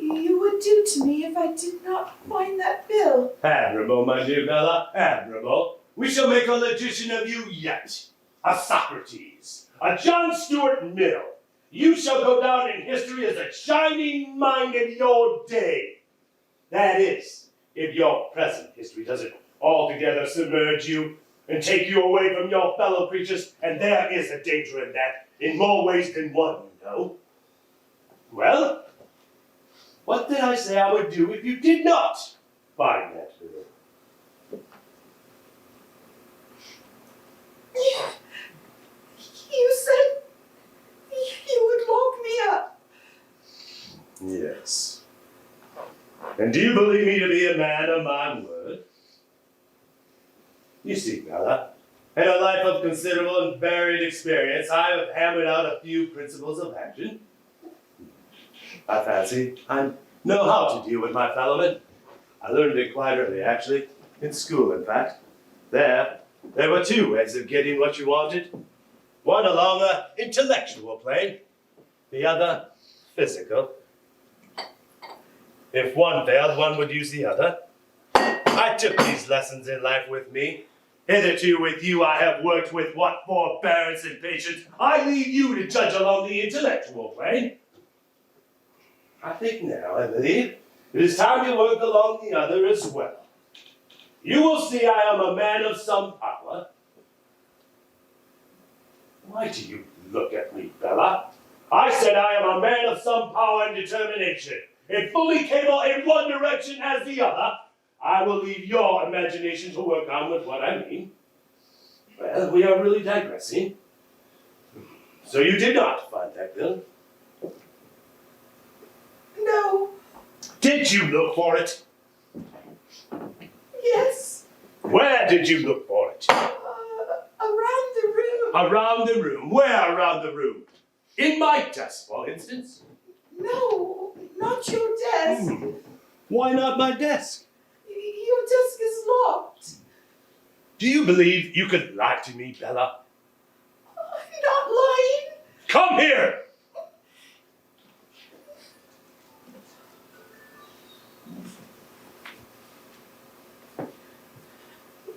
you would do to me if I did not find that bill. Admirable, my dear Bella, admirable. We shall make a logician of you yet. A Socrates, a John Stuart Mill. You shall go down in history as a shining mind of your day. That is, if your present history doesn't altogether submerge you and take you away from your fellow creatures, and there is a danger in that, in more ways than one, you know. Well, what did I say I would do if you did not find that bill? You said you would lock me up. Yes. And do you believe me to be a man of my word? You see, Bella, in a life of considerable and varied experience, I have hammered out a few principles of action. I fancy I know how to deal with my fellowmen. I learned it quite early, actually, in school, in fact. There were two ways of getting what you wanted. One along an intellectual plane, the other physical. If one failed, one would use the other. I took these lessons in life with me. Hitherto with you I have worked with what forbearance and patience. I leave you to judge along the intellectual plane. I think now, I believe, it is time to work along the other as well. You will see I am a man of some power. Why do you look at me, Bella? I said I am a man of some power and determination, and fully capable in one direction as the other. I will leave your imagination to work on with what I mean. Well, we are really digressing. So you did not find that bill? No. Did you look for it? Yes. Where did you look for it? Around the room. Around the room. Where around the room? In my desk, for instance? No, not your desk. Why not my desk? Your desk is locked. Do you believe you could lie to me, Bella? I'm not lying. Come here!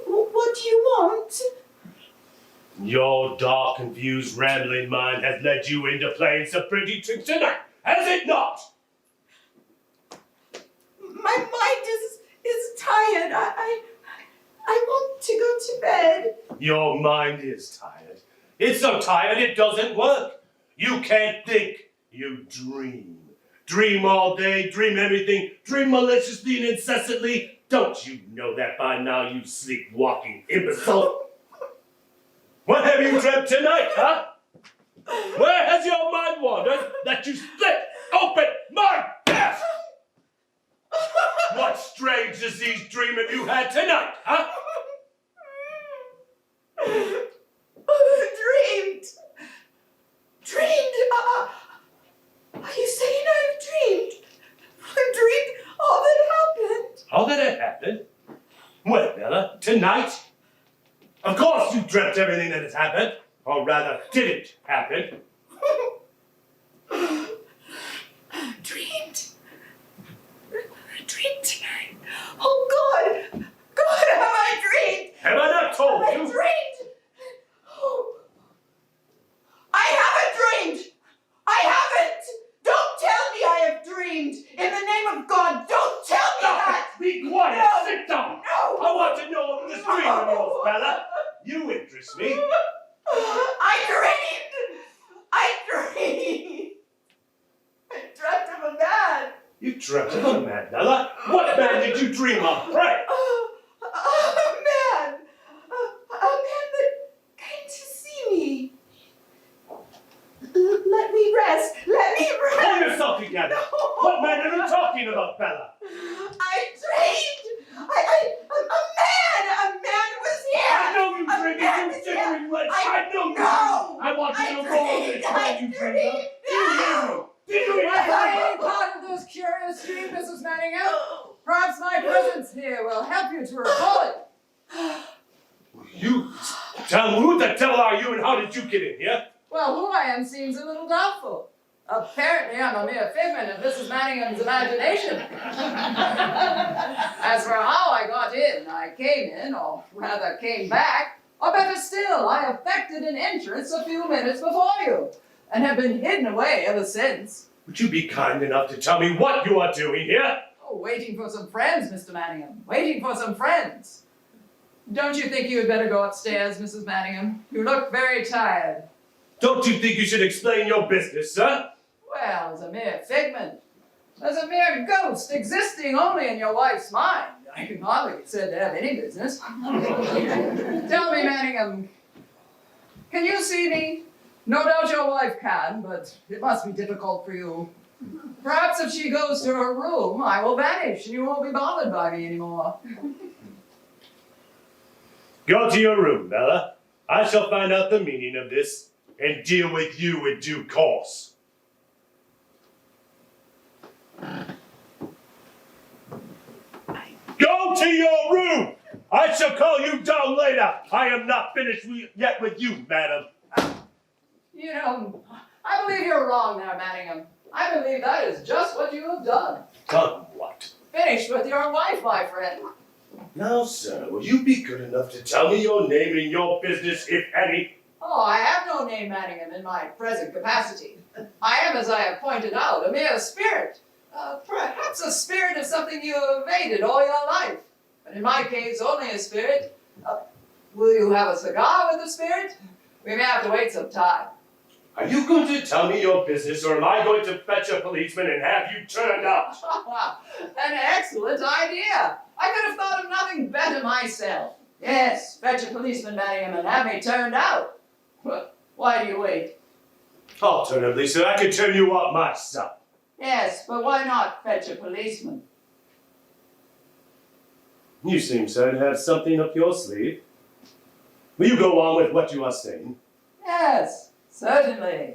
What do you want? Your dark, confused, rambling mind has led you into playing some pretty tricks tonight, has it not? My mind is tired. I want to go to bed. Your mind is tired. It's so tired it doesn't work. You can't think. You dream. Dream all day, dream everything, dream maliciously and incessantly. Don't you know that by now, you sleepwalking imbecile? What have you dreamt tonight, huh? Where has your mind wandered that you split open my desk? What strange disease dream have you had tonight, huh? Dreamed. Are you saying I've dreamed? I've dreamed all that happened. All that had happened? Well, Bella, tonight? Of course you dreamt everything that has happened, or rather, didn't happen. Dreamed tonight. Oh God, have I dreamed? Have I not told Have I you? dreamed? Oh. I haven't dreamed. I haven't. Don't tell me I have dreamed. In the name of God, don't tell me Stop that. it! Be quiet! No. Sit down! No. I want to know of this dream of yours, Bella. You interest me. I dreamed. dreamt of a man, Bella. What man did you dream of, pray? A man that came to see me. Let me rest. Let me Pull rest. yourself together. What man are you talking about, Bella? I dreamed. A man was here. I know you A dreamed man it, was you here. jittering wretch. I I know you know. dreamed. I want you to I go over dreamed. this man you dreamed of. Do you hear me? Do you hear Was I me? any part of this curious dream, Mrs. Manningham? Perhaps my presence here will help you to recall it. You tell me, who the devil are you and how did you get in here? Well, who I am seems a little doubtful. Apparently, I'm a mere figment of Mrs. Manningham's imagination. As for how I got in, I came in, or rather came back, or better still, I effected an entrance a few minutes before you, and have been hidden away ever since. Would you be kind enough to tell me what you are doing here? Oh, waiting for some friends, Mr. Manningham. Waiting for some friends. Don't you think you had better go upstairs, Mrs. Manningham? You look very tired. Don't you think you should explain your business, sir? Well, as a mere figment, as a mere ghost existing only in your wife's mind, I can hardly be said to have any business. Tell me, Manningham, can you see me? No doubt your wife can, but it must be difficult for you. Perhaps if she goes to her room, I will vanish and you won't be bothered by me anymore. Go to your room, Bella. I shall find out the meaning of this and deal with you in due course. Go to your room! I shall call you down later. I am not finished yet with you, madam. You know, I believe you're wrong there, Manningham. I believe that is just what you have done. Done what? Finished with your wife, my friend. Now, sir, will you be good enough to tell me your name and your business, if any? Oh, I have no name, Manningham, in my present capacity. I am, as I have pointed out, a mere spirit. Perhaps a spirit of something you have evaded all your life. But in my case, only a spirit. Will you have a cigar with the spirit? We may have to wait some time. Are you going to tell me your business, or am I going to fetch a policeman and have you turned out? An excellent idea. I could have thought of nothing better myself. Yes, fetch a policeman, Manningham, and have me turned out. Why do you wait? Alternatively, sir, I could turn you out myself. Yes, but why not fetch a policeman? You seem, sir, to have something up your sleeve. Will you go on with what you are saying? Yes, certainly.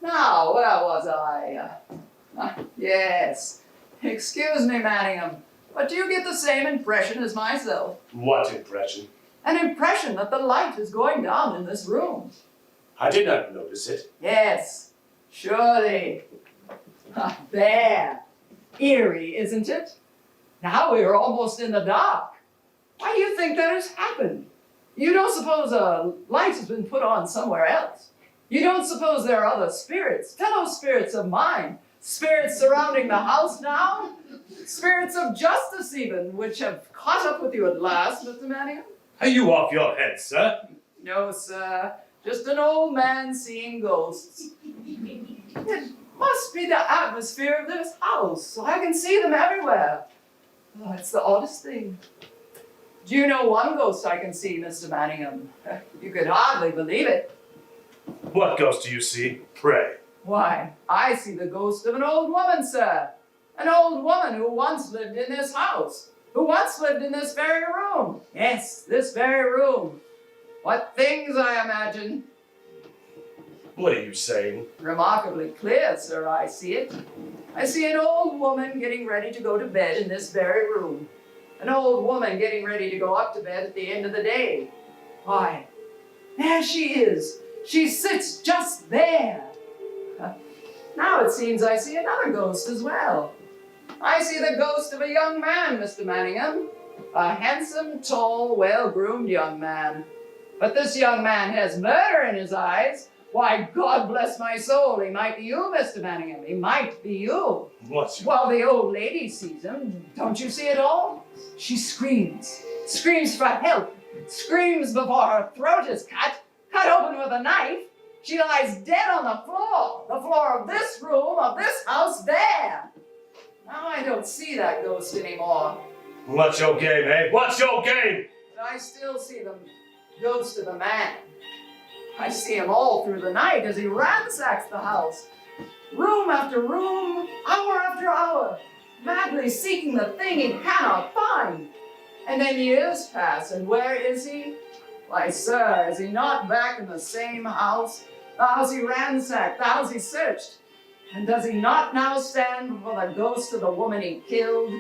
Now, where was I? Yes. Excuse me, Manningham, but do you get the same impression as myself? What impression? An impression that the light is going down in this room. I did not notice it. Yes, surely. There. Eerie, isn't it? Now we're almost in the dark. Why do you think that has happened? You don't suppose a light has been put on somewhere else? You don't suppose there are other spirits, fellow spirits of mine, spirits surrounding the house now? Spirits of justice even, which have caught up with you at last, Mr. Manningham? Are you off your head, sir? No, sir. Just an old man seeing ghosts. It must be the atmosphere of this house. I can see them everywhere. Oh, it's the oddest thing. Do you know one ghost I can see, Mr. Manningham? You could hardly believe it. What ghost do you see? Pray. Why, I see the ghost of an old woman, sir. An old woman who once lived in this house. Who once lived in this very room. Yes, this very room. What things I imagine. What are you saying? Remarkably clear, sir, I see it. I see an old woman getting ready to go to bed in this very room. An old woman getting ready to go up to bed at the end of the day. Why, there she is. She sits just there. Now it seems I see another ghost as well. I see the ghost of a young man, Mr. Manningham. A handsome, tall, well-groomed young man. But this young man has murder in his eyes. Why, God bless my soul, he might be you, Mr. Manningham. He might be you. What's your... Well, the old lady sees him. Don't you see it all? She screams. Screams for help. Screams before her throat is cut open with a knife. She lies dead on the floor of this room, of this house there. Now I don't see that ghost anymore. What's your game, eh? What's your game? But I still see the ghost of the man. I see him all through the night as he ransacks the house. Room after room, hour after hour, madly seeking the thing he cannot find. And then years pass, and where is he? Why, sir, is he not back in the same house? The house he ransacked, the house he searched. And does he not now stand before the ghost of the woman he killed,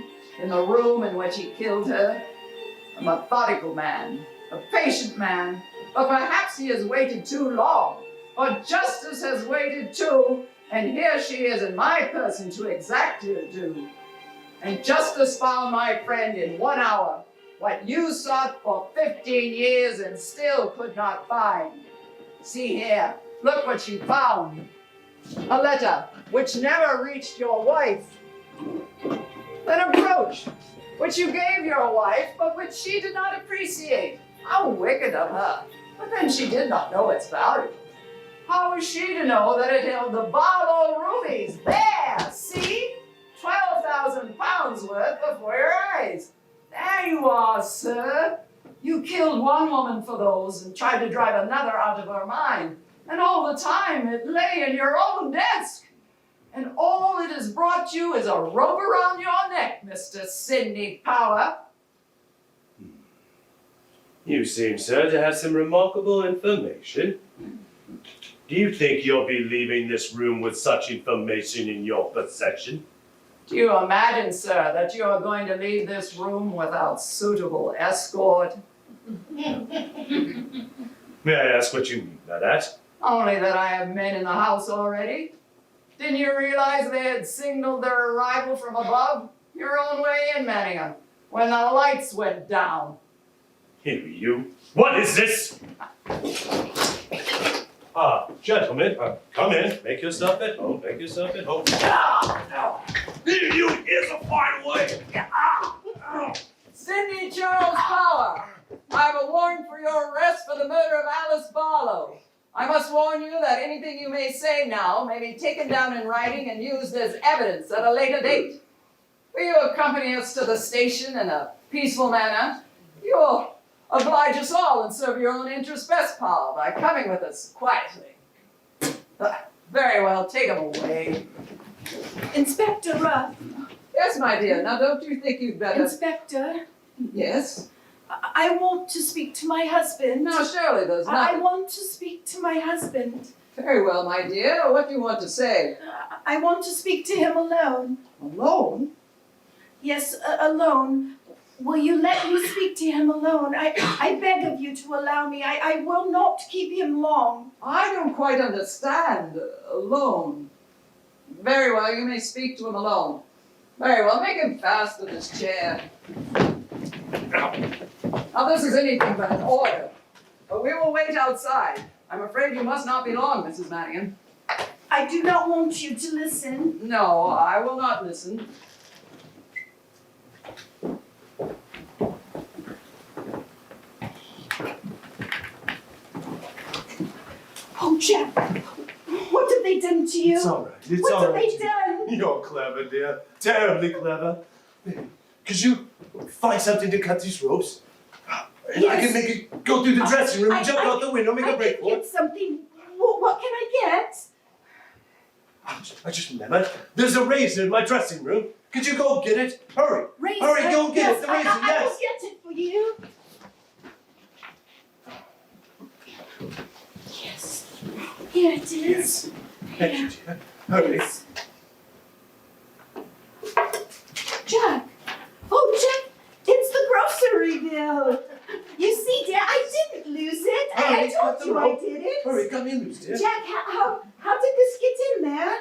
in the room in which he killed her? A methodical man, a patient man, but perhaps he has waited too long, or justice has waited too, and here she is in my person to exact her due. And justice found my friend in 1 hour, what you sought for 15 years and still could not find. See here, look what she found. A letter which never reached your wife. An approach which you gave your wife, but which she did not appreciate. How wicked of her. But then she did not know its value. How was she to know that it held the Barlow rubies? There, see? 12,000 pounds worth before your eyes. There you are, sir. You killed one woman for those and tried to drive another out of her mind. And all the time it lay in your own desk. And all it has brought you is a rope around your neck, Mr. Sidney Power. You seem, sir, to have some remarkable information. Do you think you'll be leaving this room with such information in your possession? Do you imagine, sir, that you are going to leave this room without suitable escort? May I ask what you mean by that? Only that I have men in the house already. Didn't you realize they had signaled their arrival from above? Your own way in, Manningham, when the lights went down. Here, you. What is this? Gentlemen, come in. Make yourself at home. Make yourself at home. You, here's a fine way. Sidney Charles Power, I have a warrant for your arrest for the murder of Alice Barlow. I must warn you that anything you may say now may be taken down in writing and used as evidence at a later date. Will you accompany us to the station in a peaceful manner? You will oblige us all and serve your own interests best, Paul, by coming with us quietly. Very well, take him away. Inspector Ruff. Yes, my dear, now don't you think you'd better... Inspector, Yes? I want to speak to my husband. No, surely there's I nothing. want to speak to my husband. Very well, my dear, what do you want to say? I want to speak to him alone. Alone? Yes, alone. Will you let me speak to him alone? I beg of you to allow me. I will not keep him long. I don't quite understand. Alone. Very well, you may speak to him alone. Very well, make him fast to this chair. Now this is anything but an order. But we will wait outside. I'm afraid you must not be long, Mrs. Manningham. I do not want you to listen. No, I will not listen. Oh, Jack, what have they done to you? It's all right. It's What all have right. they done? You're clever, dear. Terribly clever. Could you find something to cut these ropes? And I can make it go through the dressing room, jump out the window, make a break for I can it. get something. What can I get? I just remembered. There's a razor in my dressing room. Could you go get it? Hurry. Razor? Hurry, go get Yes, it. The razor, I yes. will get it for you. Yes. Here it is. Thank you, dear. Hurry. Yes. Jack. Oh, Jack, it's the grocery bill. You see, dear, I didn't lose it. Hurry, I told cut the you I rope. did it. Hurry, come in, loose, dear. Jack, how did this get in there?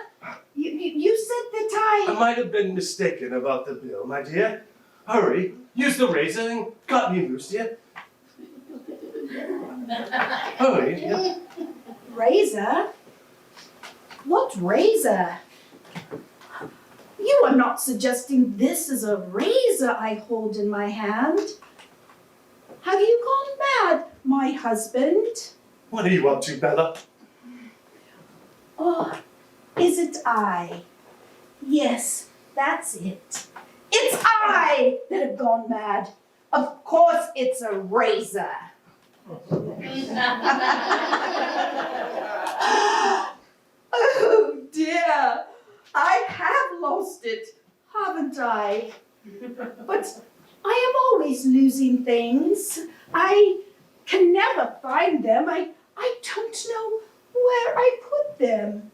You said that I might have been mistaken about the bill, my dear. Hurry, use the razor and cut me loose, dear. Hurry, dear. Razor? What razor? You are not suggesting this is a razor I hold in my hand. Have you gone mad, my husband? What are you up to, Bella? Oh, is it I? Yes, That's it. It's I that have gone mad. Of course it's a razor. Oh dear, I have lost it, haven't I? But I am always losing things. I can never find them. I don't know where I put them.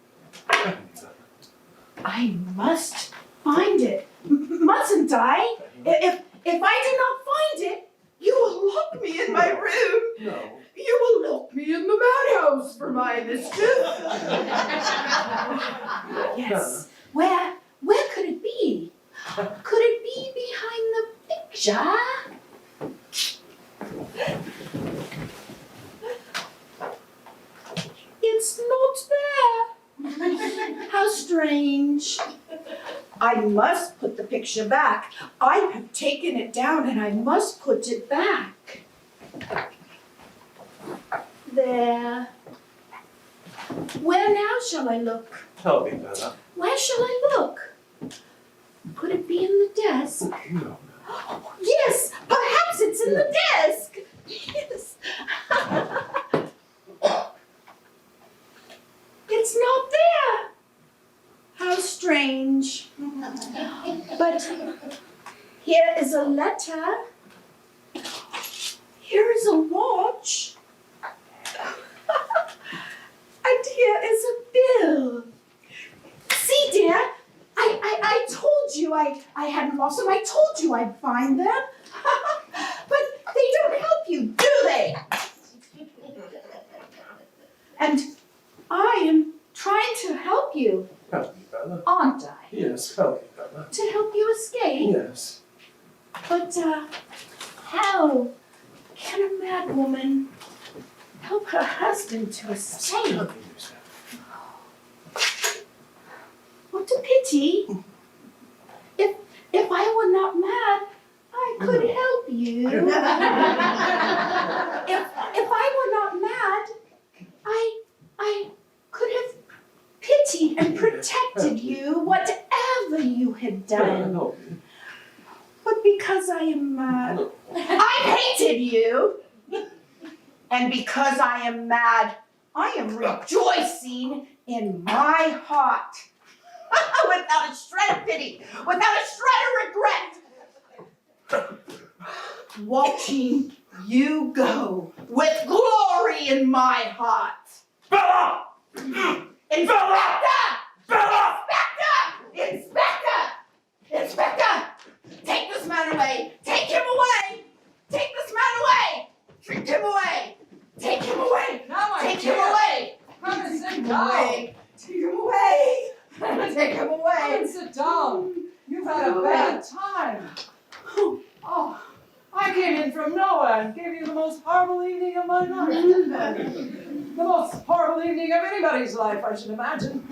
I must find it, mustn't I? If I do not find it, you will lock me in my room. No. You will lock me in the madhouse for my mischief. Yes. Where could it be? Could it be behind the picture? It's not there. How strange. I must put the picture back. I have taken it down and I must put it back. There. Where now shall I look? Help me, Bella. Where shall I look? Could it be in the desk? No. Oh, yes, perhaps it's in the desk. Yes. It's not there. How strange. But here is a letter. Here is a watch. And here is a bill. See, dear, I told you I hadn't lost them. I told you I'd find them. But they don't help you, do they? And I am trying to help you, Help me, Bella. aren't I? Yes, help me, Bella. To help you escape. Yes. But how can a mad woman help her husband to escape? Help me, yourself. What a pity. If I were not mad, I could help you. If I were not mad, I could have pitied and protected you, whatever you had done. Help me. But because I am mad, I hated you. And because I am mad, I am rejoicing in my heart. Without a shred of pity, without a shred of regret. Watching you go with glory in my heart. Bella! Inspector! Bella! Inspector! Inspector! Take this man away! Take him away! Take this man away! Take him away! Take him away! Now, my Take dear, him away! come and sit Take him down. away! Take him away! Take him Come away! and sit down. You've had a bad time. Oh, I came in from nowhere and gave you the most horrible evening of my life. The most horrible evening of anybody's life, I should imagine.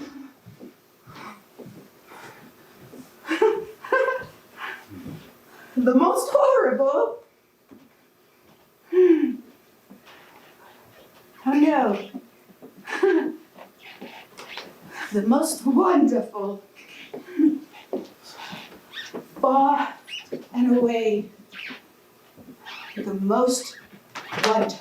The most horrible? Oh no. The most wonderful. Far and away. The most wonderful.